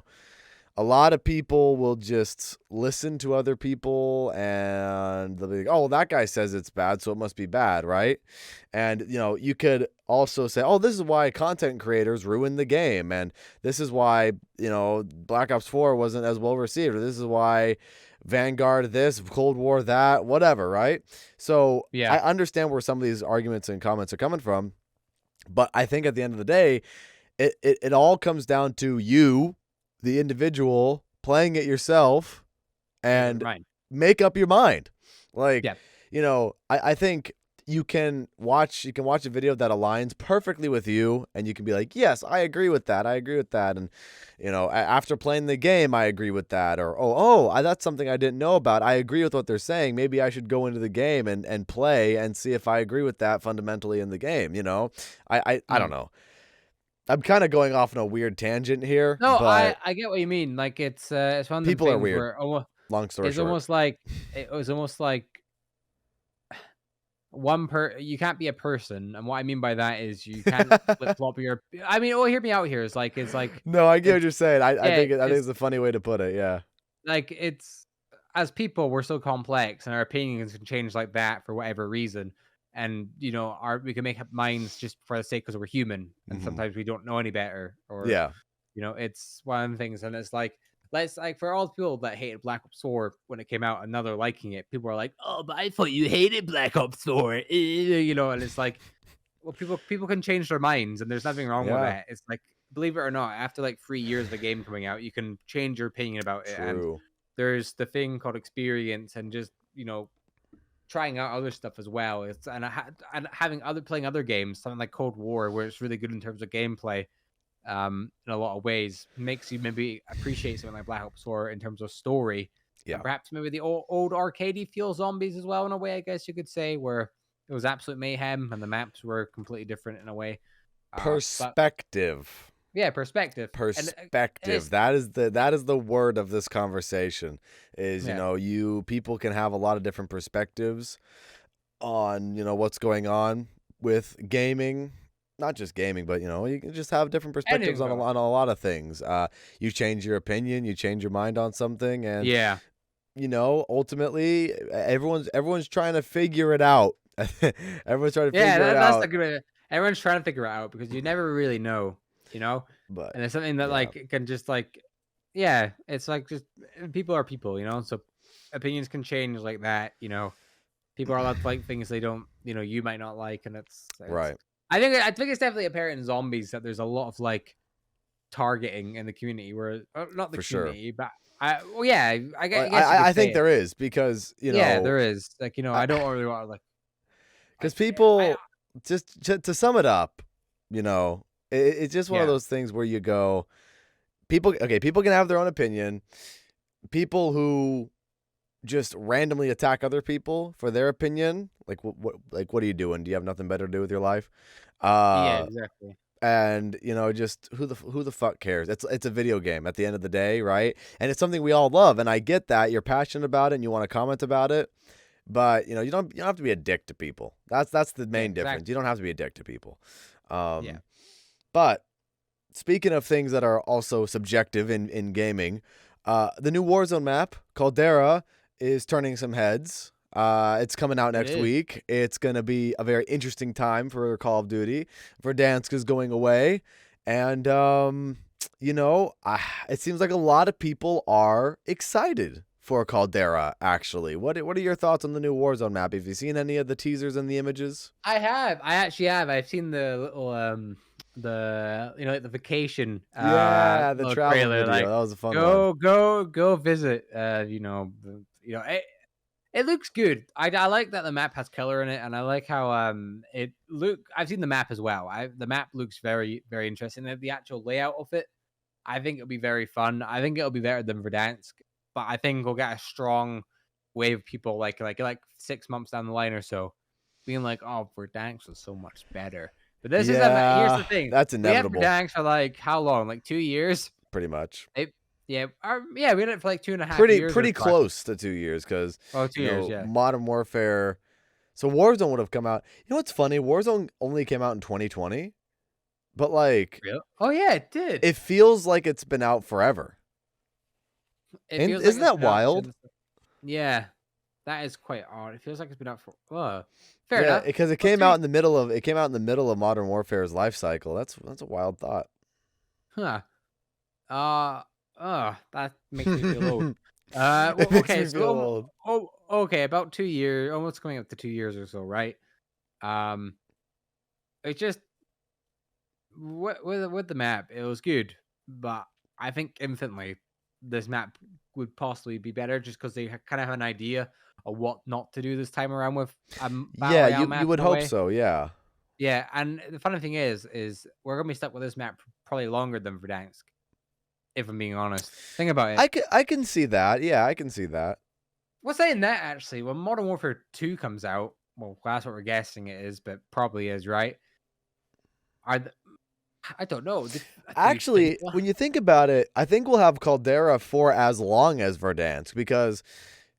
a lot of people will just listen to other people and they'll be like, oh, well, that guy says it's bad, so it must be bad, right? And, you could also say, oh, this is why content creators ruin the game. And this is why, Black Ops 4 wasn't as well received. Or this is why Vanguard this, Cold War that, whatever, right? So
Yeah.
I understand where some of these arguments and comments are coming from. But I think at the end of the day, it all comes down to you, the individual, playing it yourself
Make up your
and
mind.
make up your mind. Like,
Yeah.
I think you can watch a video that aligns perfectly with you and you can be like, yes, I agree with that. I agree with that. And, after playing the game, I agree with that. Or, that's something I didn't know about. I agree with what they're saying. Maybe I should go into the game and play and see if I agree with that fundamentally in the game. I don't
Mm.
know. I'm kind of going off on a weird tangent here,
No,
but
I get what you mean. Like it's one of them
people are
things
weird.
where almost
Long story
it's
short.
almost like it was almost like you can't be a person, and what I mean by that is you can't flip flop your. I mean, hear me out here. It's like
No, I get what
it's
you're saying. I
yeah,
think I think
it's
it's a funny way to put it. Yeah.
like it's as people we're so complex and our opinions can change like that for whatever reason, and you know we can make up minds just for the sake because we're human and
Hmm.
sometimes we don't know any better or
Yeah.
you know it's one of the things and it's like let's like for all the people that hated Black Ops 4 when it came out and now they're liking it, people are like, oh, but I thought you hated Black Ops 4, you know, and it's like, well, people can change their minds and there's nothing wrong with
Yeah.
that. It's like, believe it or not, after like 3 years of a game coming out, you can change your opinion about it. And
True.
there's the thing called experience and just, you know, trying out other stuff as well. It's and having playing other games, something like Cold War, where it's really good in terms of gameplay, in a lot of ways, makes you maybe appreciate something like Black Ops 4 in terms of story, and
Yeah.
perhaps maybe the old arcadey feel zombies as well in a way, I guess you could say, where it was absolute mayhem and the maps were completely different in a way. But
Perspective.
yeah, perspective, and
Perspective.
it's
That is the word of this conversation. Is
yeah,
you people can have a lot of different perspectives on what's going on with gaming. Not just gaming, but you can just have different perspectives
anything
on a,
really.
on a lot of things. You change your opinion, you change your mind on something, and
Yeah,
ultimately everyone's trying to figure it out. Everyone's trying to
yeah,
figure it
that's the
out,
good. Everyone's trying to figure it out because you never really know, you know,
but
and it's something that
yeah,
like can just like yeah, it's like just people are people, you know, so opinions can change like that, you know. People are allowed to like things they don't, you know, you might not like, and it's.
right,
I think it's definitely apparent in zombies that there's a lot of like targeting in the community, where not the
for sure.
community, but well, yeah, I
Like,
guess you could
I
say
think
it.
there is because
Yeah, there is like you know I don't really want to
because
I
people just to sum it up, it's just one of
yeah
those things where you go. people can have their own opinion. People who just randomly attack other people for their opinion, like what are you doing? Do you have nothing better to do with your life?
Yeah,
Uh
exactly.
and just who the fuck cares? It's a video game at the end of the day, right? And it's something we all love, and I get that you're passionate about it and you want to comment about it, but you don't have to be a dick to people. That's the
Yeah,
main difference. You
exactly.
don't have to be a dick to people.
Yeah.
But speaking of things that are also subjective in gaming, the new Warzone map, Caldera, is turning some heads. It's coming out
It
next
is.
week. It's going to be a very interesting time for Call of Duty. Verdansk is going away. And, it seems like a lot of people are excited for Caldera, actually. What are your thoughts on the new Warzone map? Have you seen any of the teasers and the images?
I have. I actually have. I've seen the little like the vacation
Yeah, the
little
travel
trailer,
video.
like
That was a fun one.
go visit it looks good. I like that the map has color in it, and I like how it look. I've seen the map as well. The map looks very very interesting. The actual layout of it, I think it'll be very fun. I think it'll be better than Verdansk, but I think we'll get a strong wave of people like 6 months down the line or so, being like, "Oh, Verdansk was so much better." But this is here's
Yeah,
the thing:
that's
we had
inevitable,
Verdansk for like how long? Like 2 years.
pretty much.
Yeah, we had it for like 2.5 years or
Pretty
so.
close to 2 years because,
Oh, 2 years, yeah.
Modern Warfare. So Warzone would have come out. You know what's funny? Warzone only came out in 2020, but like
Really? Oh yeah, it did.
it feels like it's been out forever.
It
And
feels like
isn't
it's
that
been out
wild?
since. Yeah, that is quite odd. It feels like it's been out for. Fair
Yeah,
enough.
because
Well,
it came out in the middle of Modern Warfare's life cycle. That's a wild thought.
huh. Uh, that makes me feel old.
It
Well,
makes
okay,
me
so
feel old.
okay, about 2 years, almost coming up to 2 years or so, right? Um, it's just with the map, it was good, but I think infinitely this map would possibly be better just because they kind of have an idea of what not to do this time around with battle
Yeah,
royale
you
map
would
in a
hope
way.
so. Yeah.
Yeah, and the funny thing is we're gonna be stuck with this map probably longer than Verdansk, if I'm being honest. Think about it.
I can see that. Yeah, I can see that.
Well, saying that actually, when Modern Warfare 2 comes out, well, that's what we're guessing it is, but probably is, right? Are the, I don't know. Do you think
Actually, when you think about it, I think we'll have Caldera for as long as Verdansk because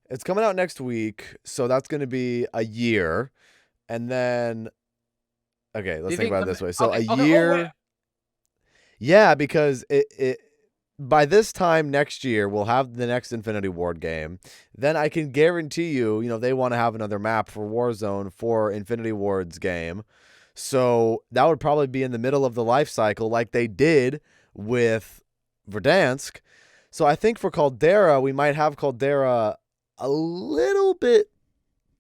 it's coming out next week, so that's going to be a year. And then, okay,
do
let's
you
think
think
about it
the
this way. So a
okay, oh wait,
year, yeah, because it by this time next year we'll have the next Infinity Ward game. Then I can guarantee you, they want to have another map for Warzone for Infinity Ward's game. So that would probably be in the middle of the life cycle like they did with Verdansk. So I think for Caldera, we might have Caldera a little bit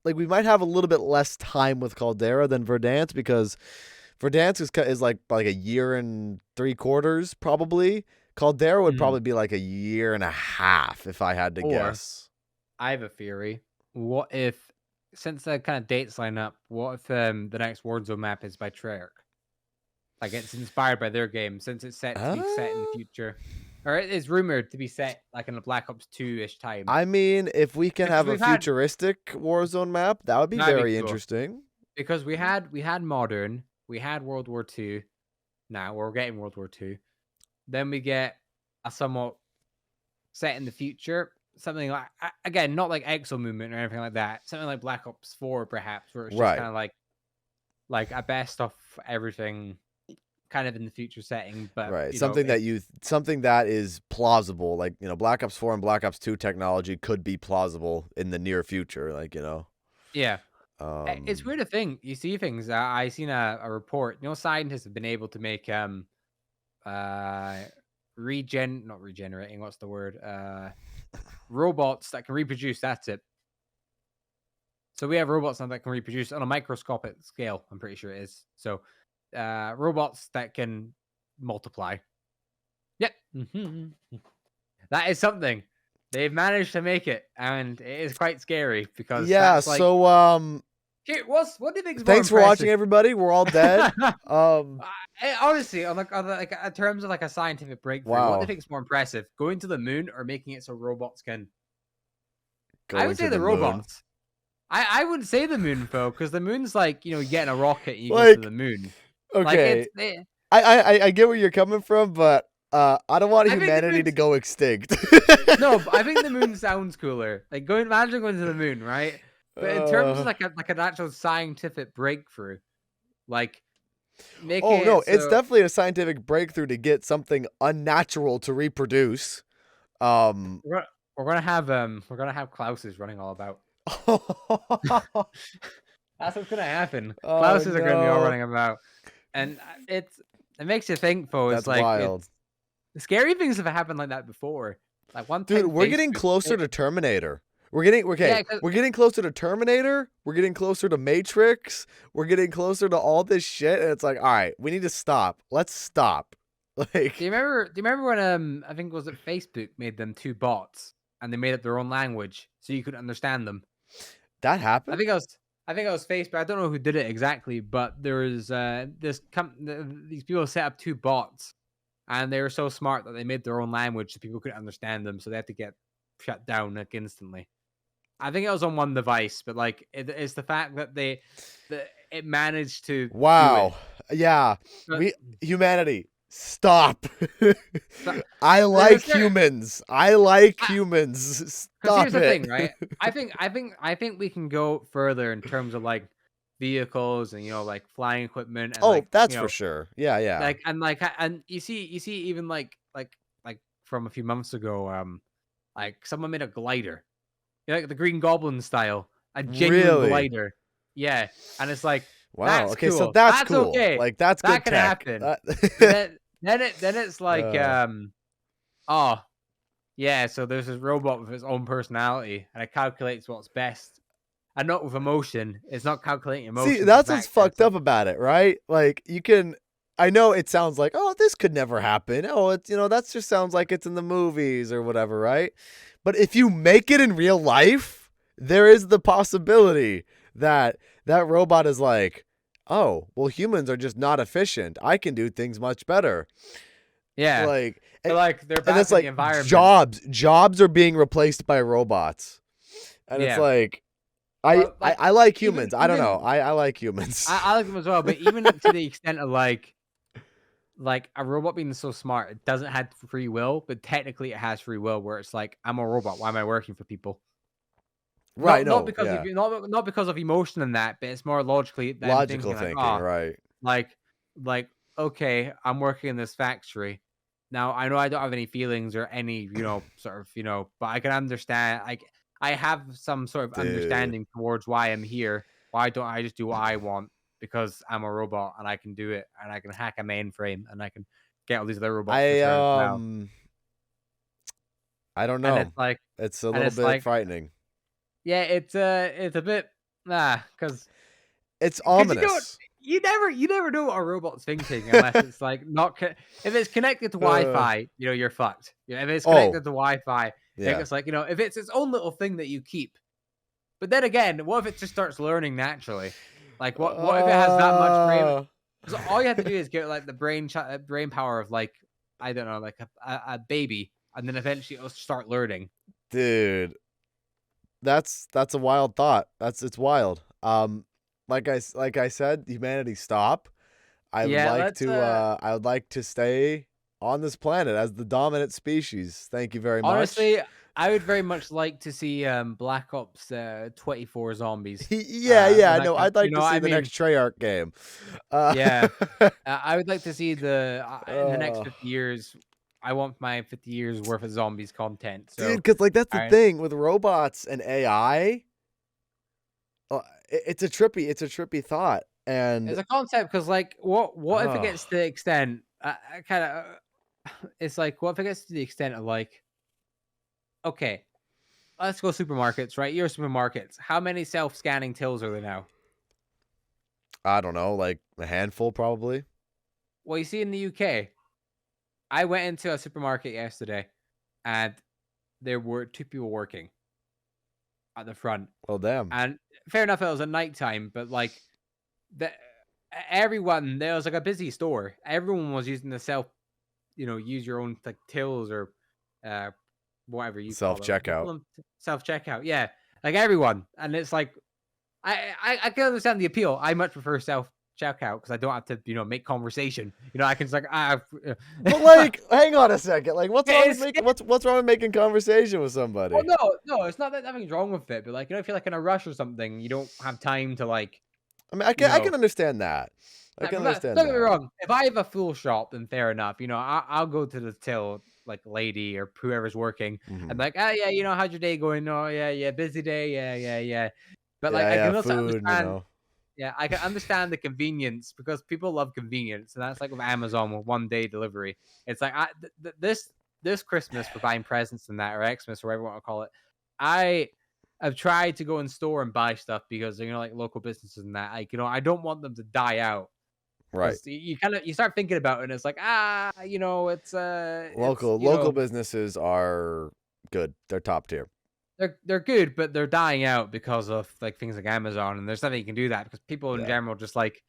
we might have a little bit less time with Caldera than Verdansk because Verdansk is like a year and 3/4 probably. Caldera would
hmm,
probably be like a year and a half if I had to
or
guess.
I have a theory. What if, since the kind of dates line up, what if the next Warzone map is by Treyarch? Like it's inspired by their game, since it's set to be set in the
Uh,
future, or it is rumored to be set like in a Black Ops 2-ish time.
I mean, if we can
Because
have a
we've had
futuristic Warzone map, that would be
that'd be
very
cool.
interesting.
Because we had modern, we had World War II. Now we're getting World War II. Then we get a somewhat set in the future, something like again, not like Exo Movement or anything like that. Something like Black Ops 4, perhaps, where it's just kind
Right.
of like a best of everything, kind of in the future setting. But
Right. Something that is plausible, like, Black Ops 4 and Black Ops 2 technology could be plausible in the near future,
yeah, it's
Um
weird to think. You see things. I seen a report. Scientists have been able to make uh not regenerating. What's the word? Robots that can reproduce. That's it. So we have robots now that can reproduce on a microscopic scale. I'm pretty sure it is. So robots that can multiply. Yep. That is something. They've managed to make it, and it is quite scary because
yeah,
that's like
so
Here, what do you think is more
Thanks for watching,
impressive?
everybody. We're all dead.
Honestly, like in terms of like a scientific breakthrough, what do you
Wow.
think is more impressive? Going to the moon or making it so robots can? I
Going
would
to
say
the
the
moon.
robots. I wouldn't say the moon though, because the moon's like you get in a rocket and you go to
Like,
the moon. Like
okay. I get where you're coming from, but I don't want
I think the
humanity to
moon's
go extinct.
no, but I think the moon sounds cooler. Like imagine going to the moon, right? But in terms of
uh,
like an actual scientific breakthrough, like making
oh no,
it
it's
so
definitely a scientific breakthrough to get something unnatural to reproduce. Um,
we're gonna have Klaus's running all about. That's what's gonna happen.
oh
Klaus's are gonna be all
no,
running about, and it makes you think. Though it's
that's
like
wild,
it's scary things have happened like that before. Like one
dude.
time,
We're getting
Facebook.
closer to Terminator. We're getting okay.
Yeah, because
We're getting closer to Terminator. We're getting closer to Matrix. We're getting closer to all this shit, and it's like, all right, we need to stop. Let's stop.
do
Like
you remember? Do you remember when I think it was it Facebook made them two bots and they made up their own language so you couldn't understand them.
that
I
happened.
think I was. I think it was Facebook. I don't know who did it exactly, but there was these people set up two bots, and they were so smart that they made their own language so people couldn't understand them, so they had to get shut down like instantly. I think it was on one device, but like it's the fact that that it managed to do it.
Wow. Yeah.
But,
We humanity. Stop.
but
I
there's a
like
certain
humans. I like humans.
because here's
Stop
the
it.
thing, right? I think we can go further in terms of like vehicles and like flying equipment and
Oh,
like
that's for sure. Yeah, yeah.
and you see even like from a few months ago, like someone made a glider, like the Green Goblin style, a genuine
Really?
glider. Yeah, and it's like
Wow.
that's
Okay, so
cool.
that's
That's
cool.
okay.
Like that's
That
good
can
tech.
happen. But then it's like
uh,
oh yeah, so there's this robot with its own personality and it calculates what's best. And not with emotion. It's not calculating
see,
emotions. The
that's what's
fact that it's
fucked
like
up about it, right? Like you can I know it sounds like, "Oh, this could never happen." Oh, it's that just sounds like it's in the movies or whatever, right? But if you make it in real life, there is the possibility that that robot is like, "Oh, well humans are just not efficient. I can do things much better."
yeah.
Like
They're
and,
like they're
and
bad
it's
for the
like
environment.
jobs are being replaced by robots. And it's
Yeah.
like
But like
I like humans. I don't know.
even
I like humans.
I like them as well, but even to the extent of like a robot being so smart, it doesn't have free will, but technically it has free will where it's like, I'm a robot, why am I working for people?
Right,
Not
no,
because of
yeah.
not because of emotion in that, but it's more logically them
Logical
thinking like,
thinking,
oh,
right.
like like okay, I'm working in this factory. Now I know I don't have any feelings or any, sort of, but I can understand I have some sort of
Dude.
understanding towards why I'm here. Why don't I just do what I want because I'm a robot and I can do it and I can hack a mainframe and I can get all these other robots to
I
turn as well.
I don't
And
know. It's a little
it's
bit
like
frightening.
yeah, it's a bit because
It's
because you don't
ominous.
you never know what a robot's thinking unless it's like not if it's connected to
uh,
Wi-Fi, you're fucked. If it's connected
oh,
to Wi-Fi,
yeah.
it's like if it's its own little thing that you keep. But then again, what if it just starts learning naturally? Like what if it has that much brain?
Uh,
Because all you have to do is get like the brain power of like I don't know, like a baby, and then eventually it'll start learning.
dude, that's a wild thought. It's wild. Like I said, humanity stop.
Yeah, let's
I would like to stay on this planet as the dominant species. Thank you very much.
honestly, I would very much like to see Black Ops 24 zombies.
Yeah, yeah,
Then I
no,
can,
I'd like
know
to
what
see
I
the
mean?
next Treyarch game. Uh,
Yeah, I would like to see the in the next
uh,
50 years. I want my 50 years worth of zombies content.
dude,
So,
because like that's the
I
thing with robots and AI. Uh, it's a trippy thought, and
It's a concept because like what if it
oh,
gets to the extent I kind of it's like what if it gets to the extent of like okay, let's go supermarkets, right? Your supermarkets. How many self-scanning tills are there now?
I don't know, like a handful probably.
Well, you see in the UK, I went into a supermarket yesterday and there were two people working. at the front.
Well, damn.
And fair enough, it was at nighttime, but like the everyone there was like a busy store. Everyone was using the use your own like tills or uh whatever you call them.
Self-checkout.
Self-checkout, yeah. Like everyone. And it's like I can understand the appeal. I much prefer self-checkout because I don't have to, make conversation. I can just like
But like, hang on a second. Like, what's wrong
Yeah,
with making what's wrong with making conversation with somebody?
well, no, it's not that nothing's wrong with it, but like if you're like in a rush or something, you don't have time to like
I mean, I can understand that. I can understand
don't get me
that.
wrong. If I have a full shop, then fair enough. I'll go to the till like lady or whoever's working and
Mhm.
like, oh yeah, how's your day going? Oh yeah, busy day, yeah. But like I
Yeah,
can also
food,
understand. Yeah, I can understand the convenience because people love convenience, and that's like with Amazon with 1 day delivery. It's like this Christmas for buying presents and that, or Xmas or whatever you want to call it. I have tried to go in store and buy stuff because like local businesses and that. Like I don't want them to die out
Right.
because you start thinking about it and it's like it's
Local businesses are good. They're top tier.
they're good, but they're dying out because of like things like Amazon, and there's nothing you can do that because people in
Yeah.
general just like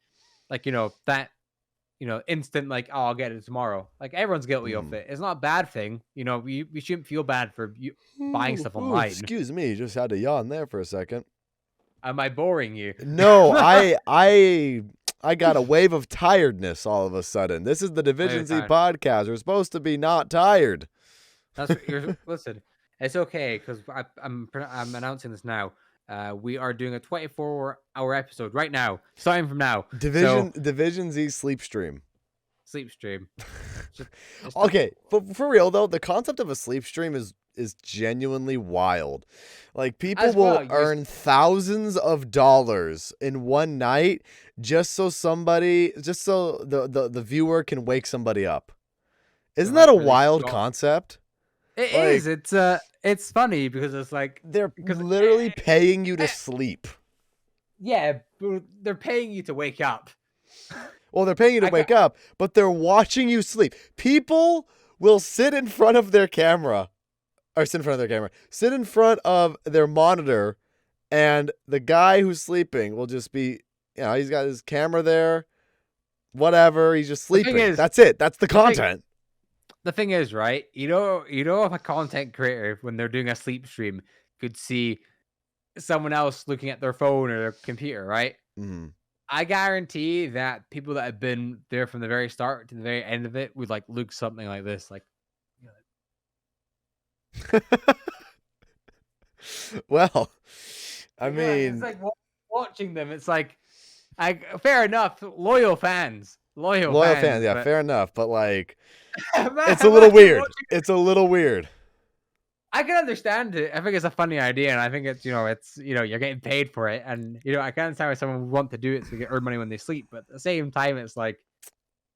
that instant like, oh, I'll get it tomorrow. Like everyone's guilty of it. It's not a bad thing. We shouldn't feel bad for buying stuff online.
Excuse me, just had to yawn there for a second.
Am I boring you?
No, I got a wave of tiredness all of a sudden. This is the Division Z podcast. We're supposed to be not tired.
That's what you're listen. It's okay because I'm announcing this now. We are doing a 24-hour episode right now, starting from now.
Division Z sleep stream.
Sleep stream.
Okay, for real though, the concept of a sleep stream is genuinely wild. Like people will earn thousands of dollars in one night just so the viewer can wake somebody up. Isn't that a wild concept?
It is. It's funny because it's like
they're literally paying you to sleep.
Yeah, but they're paying you to wake up.
Well, they're paying you to wake up, but they're watching you sleep. People will sit in front of their camera, sit in front of their monitor, and the guy who's sleeping will just be, he's got his camera there, whatever, he's just sleeping. That's it. That's the content.
The thing is, right? If a content creator, when they're doing a sleep stream, could see someone else looking at their phone or their computer, right?
Mm-hmm.
I guarantee that people that have been there from the very start to the very end of it would like look something like this, like.
Well, I mean,
it's like watching them. It's like, fair enough, loyal fans,
fans. Yeah, fair enough. But like, it's a little weird. It's a little weird.
I can understand it. I think it's a funny idea, and I think it's you're getting paid for it, and I can understand why someone would want to do it to earn money when they sleep. But at the same time, it's like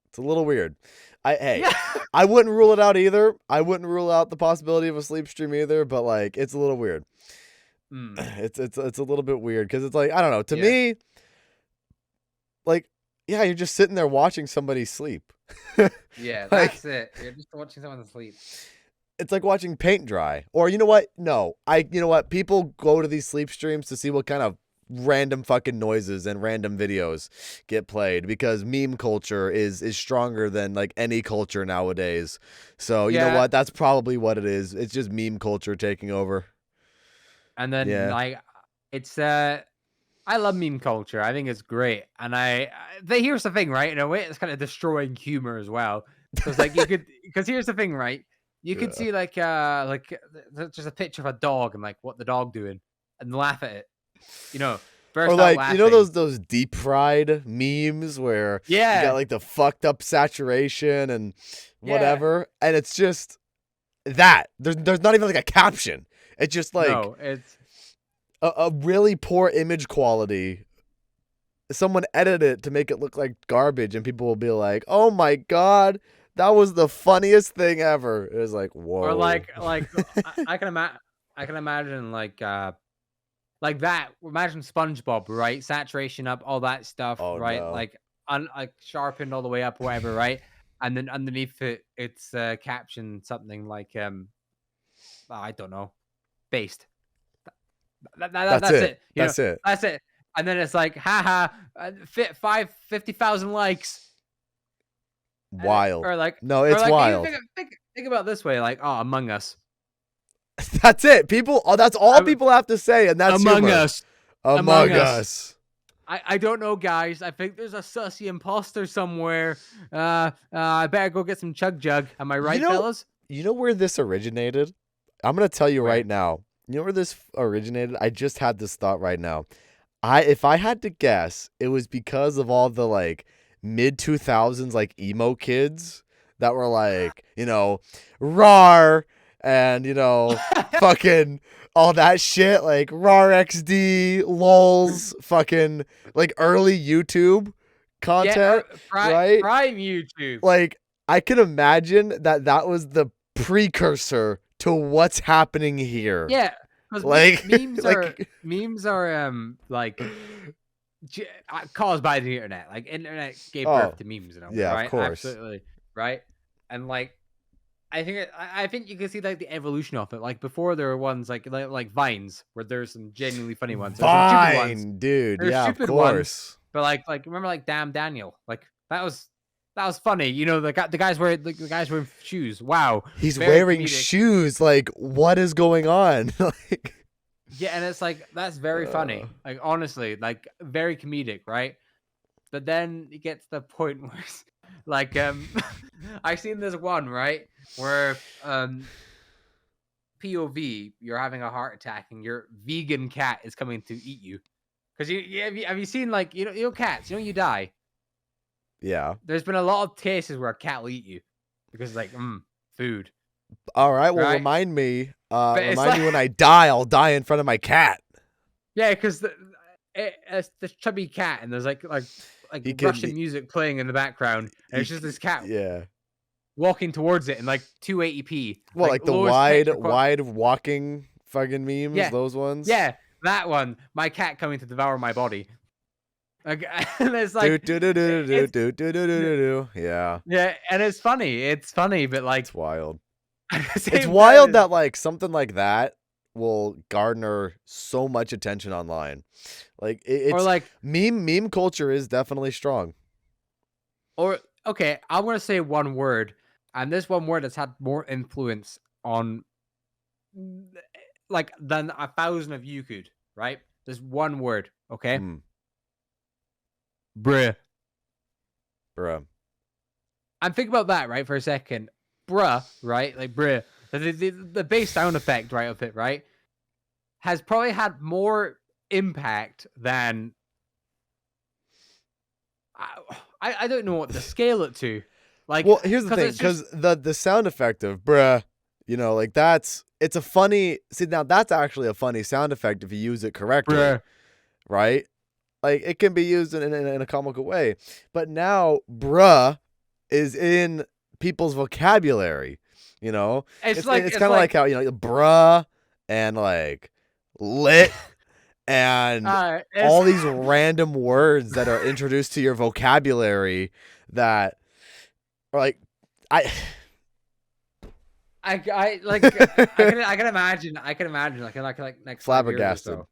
it's a little weird. I wouldn't rule it out either. I wouldn't rule out the possibility of a sleep stream either. But like, it's a little weird. It's a little bit weird because it's like, I don't know. To me, like, yeah, you're just sitting there watching somebody sleep.
Yeah, that's it. You're just watching someone sleep.
It's like watching paint dry. Or you know what? No. You know what? People go to these sleep streams to see what kind of random fucking noises and random videos get played because meme culture is stronger than like any culture nowadays. So you know what? That's probably what it is. It's just meme culture taking over.
And then like it's I love meme culture. I think it's great. And here's the thing, right? In a way, it's kind of destroying humor as well. Because like because here's the thing, right? You could see like just a picture of a dog and like what the dog doing and laugh at it.
Or like those deep fried memes where you got like the fucked up saturation and whatever, and it's just that there's not even like a caption. It's just like
it's
a really poor image quality. Someone edited it to make it look like garbage, and people will be like, "Oh my god, that was the funniest thing ever." It was like, whoa.
Or like I can imagine like that. Imagine SpongeBob, right? Saturation up, all that stuff, right? No. Like sharpened all the way up, whatever, right? And then underneath it, it's captioned something like I don't know, based.
That's
That's
it.
it. You know,
That's it.
that's it. And then it's like, haha, 50,000 likes.
Wild.
Or like,
No,
or
it's
like, even
wild.
think about it this way, like, oh, Among Us.
That's it. People. Oh, that's all people have to say, and that's
Among
humor.
Us.
Among Us.
I don't know, guys. I think there's a sussy imposter somewhere. I better go get some chug jug. Am I right, fellas?
You know where this originated? I'm gonna tell you
Where?
right now. You know where this originated? I just had this thought right now. If I had to guess, it was because of all the like mid 2000s like emo kids that were like, rar and fucking all that shit like rar XD, lols, fucking like early YouTube content, right?
Prime YouTube.
Like I can imagine that was the precursor to what's happening here.
Yeah, because
Like
memes are like caused by the internet. Like internet gave birth to memes,
yeah,
right?
of course.
Absolutely, right? And like, I think you can see like the evolution of it. Like before, there were ones like Vines, where there's some genuinely funny ones. There's some stupid ones.
Dude.
There's
yeah, of
stupid
course.
ones, but like remember like Damn Daniel, like that was funny. You know, the guys wearing shoes. Wow,
he's wearing shoes. Like, what is going on? Like,
yeah, and it's like that's very funny. Like honestly, like very comedic, right? But then you get to the point where, it's like, I seen this one right where POV, you're having a heart attack and your vegan cat is coming to eat you. Because have you seen like cats? You die.
yeah.
There's been a lot of cases where a cat will eat you because it's like food.
All right. Well,
right?
remind me. Remind me when I die. I'll die in front of my cat.
Yeah, because it's this chubby cat and there's like Russian music playing in the background, and it's just this cat.
Yeah.
Walking towards it in like 280p.
Well, like the wide walking fucking memes,
yeah.
those ones.
Yeah, that one. My cat coming to devour my body. Like, and it's like
yeah.
Yeah, and it's funny. It's funny, but like
it's wild. It's wild that like something like that will garner so much attention online. Like it's
or like
meme culture is definitely strong.
Or okay, I'm gonna say one word, and this one word has had more influence on like than 1,000 of you could, right? There's one word, okay? Bruh. And think about that, right, for a second. Bruh, right? Like bruh. The bass sound effect, right, of it, right? Has probably had more impact than I don't know what to scale it to. Like,
well, here's the thing, because the sound effect of bruh, like it's a funny. See, now that's actually a funny sound effect if you use it correctly,
bruh.
Right? Like it can be used in a comical way, but now bruh is in people's vocabulary. It's kind of like how bruh and like lit. And all these random words that are introduced to your vocabulary that are like I
can imagine like next
flabbergasted.
So.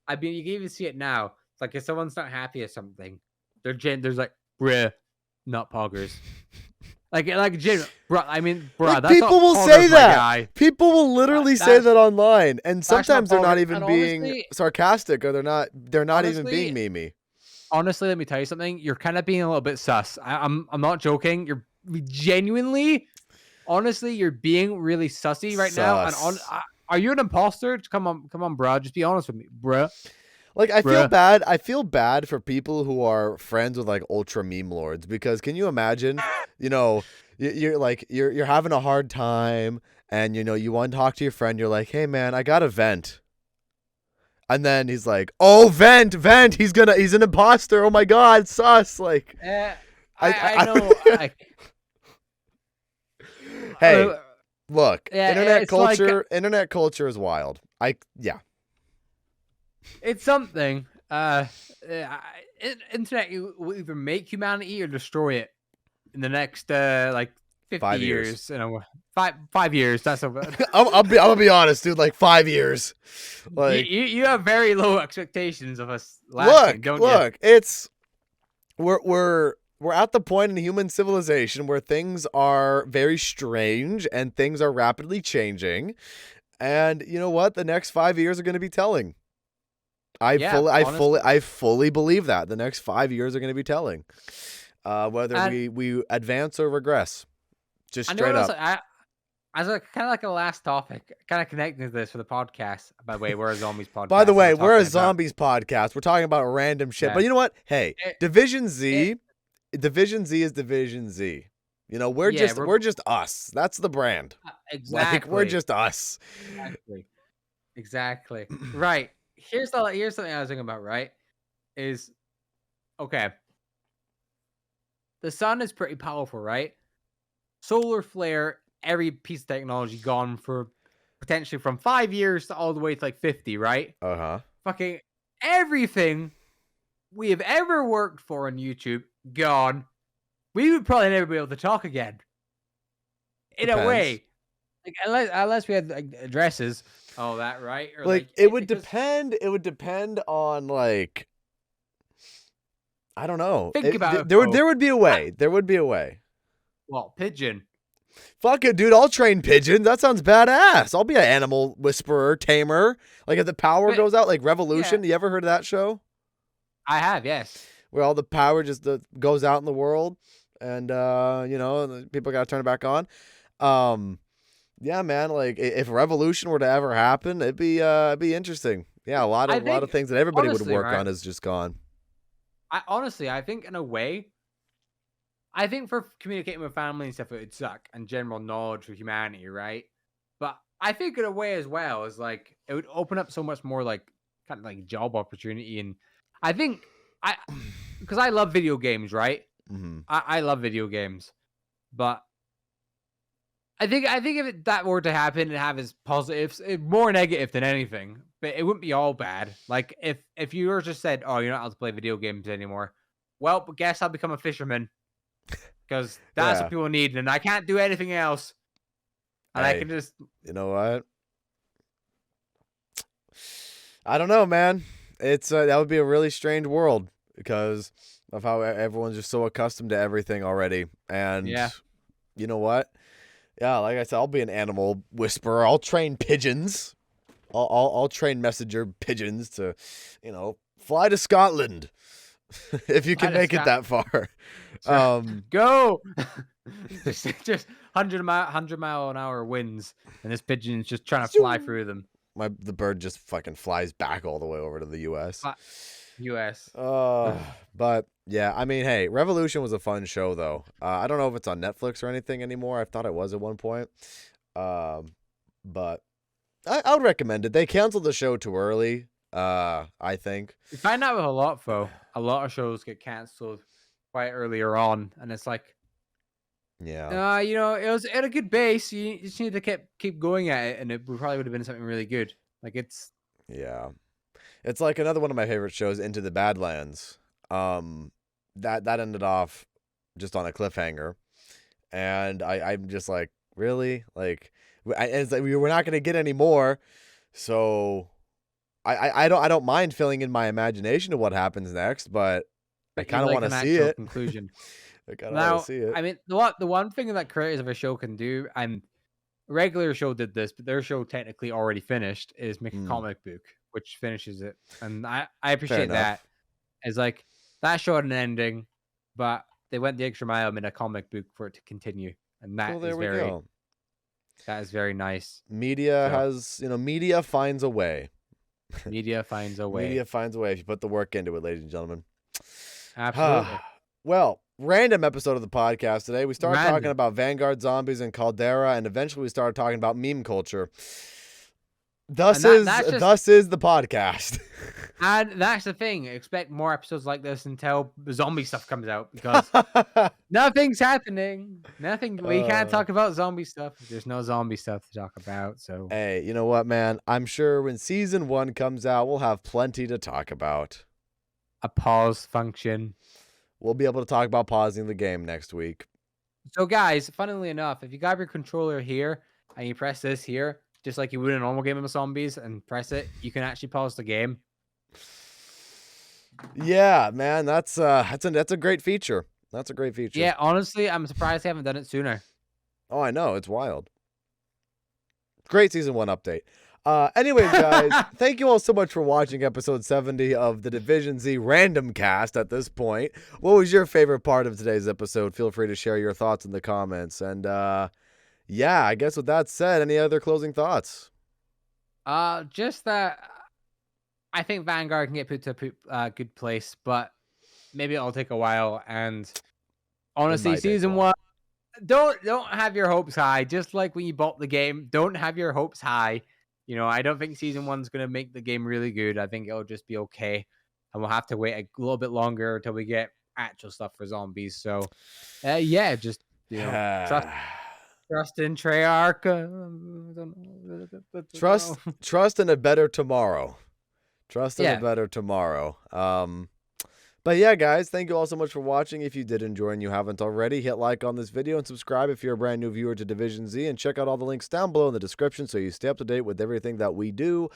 I mean, you can even see it now. It's like if someone's not happy at something, there's like bruh, not poggers. Like Jim, bro. I mean, bro.
Like,
that's
people will say that. People will literally say that online, and sometimes they're not even being sarcastic, or they're not even being memey.
Honestly, let me tell you something. You're kind of being a little bit sus. I'm not joking. You're genuinely, honestly, you're being really sussy right now. And are you an imposter? Come on, bro. Just be honest with me, bro.
Like I feel bad. I feel bad for people who are friends with like ultra meme lords, because can you imagine? You're having a hard time, and you want to talk to your friend. You're like, hey man, I got a vent, and then he's like, oh vent. He's an imposter. Oh my god, sus. Like,
I know.
Hey, look, internet culture is wild.
It's something. Internet will either make humanity or destroy it in the next 50 50 years. You know, 5 years. That's about.
I'm gonna be honest, dude. Like 5 years. Like
You have very low expectations of us lasting, don't you?
look. We're at the point in human civilization where things are very strange and things are rapidly changing. And you know what? The next 5 years are going to be telling. I fully believe that the next 5 years are going to be telling, whether we advance or regress. Just straight up.
As a kind of like a last topic, kind of connecting to this for the podcast. By the way, we're a zombies podcast.
By the way, we're a zombies podcast. We're talking about random shit.
Yeah.
But you know what? Hey, Division Z is Division Z. You know, we're just us. That's the brand.
Exactly.
Like, we're just us.
Exactly. Right. Here's something I was thinking about, right? Is okay. The sun is pretty powerful, right? Solar flare, every piece of technology gone for potentially from 5 years to all the way to like 50, right?
Uh-huh.
Fucking everything we have ever worked for on YouTube gone. We would probably never be able to talk again. In a way. Like unless we had like addresses, all that, right? Or
like it would depend. It would depend on like I don't know.
Think about it.
There would be a way. There would be a way.
Well, pigeon.
Fuck it, dude. I'll train pigeons. That sounds badass. I'll be an animal whisperer, tamer. Like if the power goes out, like Revolution. You ever heard of that show?
I have, yes.
Where all the power just goes out in the world, and you know, people got to turn it back on. Yeah, man. Like if Revolution were to ever happen, it'd be interesting. Yeah, a lot of things that everybody would work on is just gone.
I think in a way, I think for communicating with family and stuff, it would suck, and general knowledge for humanity, right? But I think in a way as well is like it would open up so much more like kind of like job opportunity, and I think because I love video games, right?
Mm-hmm.
I love video games, but I think if that were to happen and have its positives, more negative than anything, but it wouldn't be all bad. Like if you were just said, "Oh, you're not allowed to play video games anymore," well, but guess I'll become a fisherman because that's what people need, and I can't do anything else, and I can just.
You know what? I don't know, man. It's that would be a really strange world because of how everyone's just so accustomed to everything already, and you know what? Yeah, like I said, I'll be an animal whisperer. I'll train pigeons. I'll train messenger pigeons to, you know, fly to Scotland if you can make it that far.
Go. just 100 mile an hour winds, and this pigeon's just trying to fly through them.
The bird just fucking flies back all the way over to the U.S. But yeah, I mean, hey, Revolution was a fun show though. I don't know if it's on Netflix or anything anymore. I thought it was at one point. But I would recommend it. They canceled the show too early. I think.
You find out with a lot, though. A lot of shows get canceled quite earlier on, and it's like,
yeah,
you know, it was at a good base. You just need to keep going at it, and it probably would have been something really good. Like it's.
Yeah. It's like another one of my favorite shows, Into the Badlands. That ended off just on a cliffhanger, and I'm just like, really? Like, it's like we're not gonna get any more, so I don't mind filling in my imagination of what happens next, but I kind of want to see it.
Conclusion.
I kind of want to see it.
I mean, the one thing that creators of a show can do, and regular show did this, but their show technically already finished, is make a comic book which finishes it, and I appreciate that. It's like that show had an ending, but they went the extra mile in a comic book for it to continue, and that is very nice.
Media has, media finds a way.
Media finds a way.
Media finds a way if you put the work into it, ladies and gentlemen.
Absolutely.
Well, random episode of the podcast today. We started talking about Vanguard zombies and Caldera, and eventually we started talking about meme culture. Thus is the podcast.
And that's the thing. Expect more episodes like this until the zombie stuff comes out, because nothing's happening. Nothing. We can't talk about zombie stuff. There's no zombie stuff to talk about. So
hey, you know what, man? I'm sure when season 1 comes out, we'll have plenty to talk about.
A pause function.
We'll be able to talk about pausing the game next week.
So guys, funnily enough, if you grab your controller here and you press this here, just like you would in a normal game of zombies, and press it, you can actually pause the game.
Yeah, man, that's a great feature. That's a great feature.
Yeah, honestly, I'm surprised they haven't done it sooner.
Oh, I know, it's wild. Great season 1 update. Anyways, guys, thank you all so much for watching episode 70 of the Division Z Random Cast at this point. What was your favorite part of today's episode? Feel free to share your thoughts in the comments. And yeah, I guess with that said, any other closing thoughts?
Just that I think Vanguard can get put to a good place, but maybe it'll take a while. And honestly,
might take a
season
while.
1, don't have your hopes high. Just like when you bought the game, don't have your hopes high. You know, I don't think season 1's gonna make the game really good. I think it'll just be okay, and we'll have to wait a little bit longer until we get actual stuff for zombies. So, yeah, just trust in Treyarch.
Trust in a better tomorrow. Trust in a
Yeah.
better tomorrow. But yeah, guys, thank you all so much for watching. If you did enjoy and you haven't already, hit like on this video and subscribe if you're a brand new viewer to Division Z, and check out all the links down below in the description so you stay up to date with everything that we do.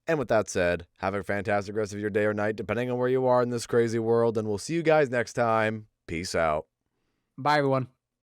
And with that said, have a fantastic rest of your day or night, depending on where you are in this crazy world, and we'll see you guys next time. Peace out.
Bye, everyone.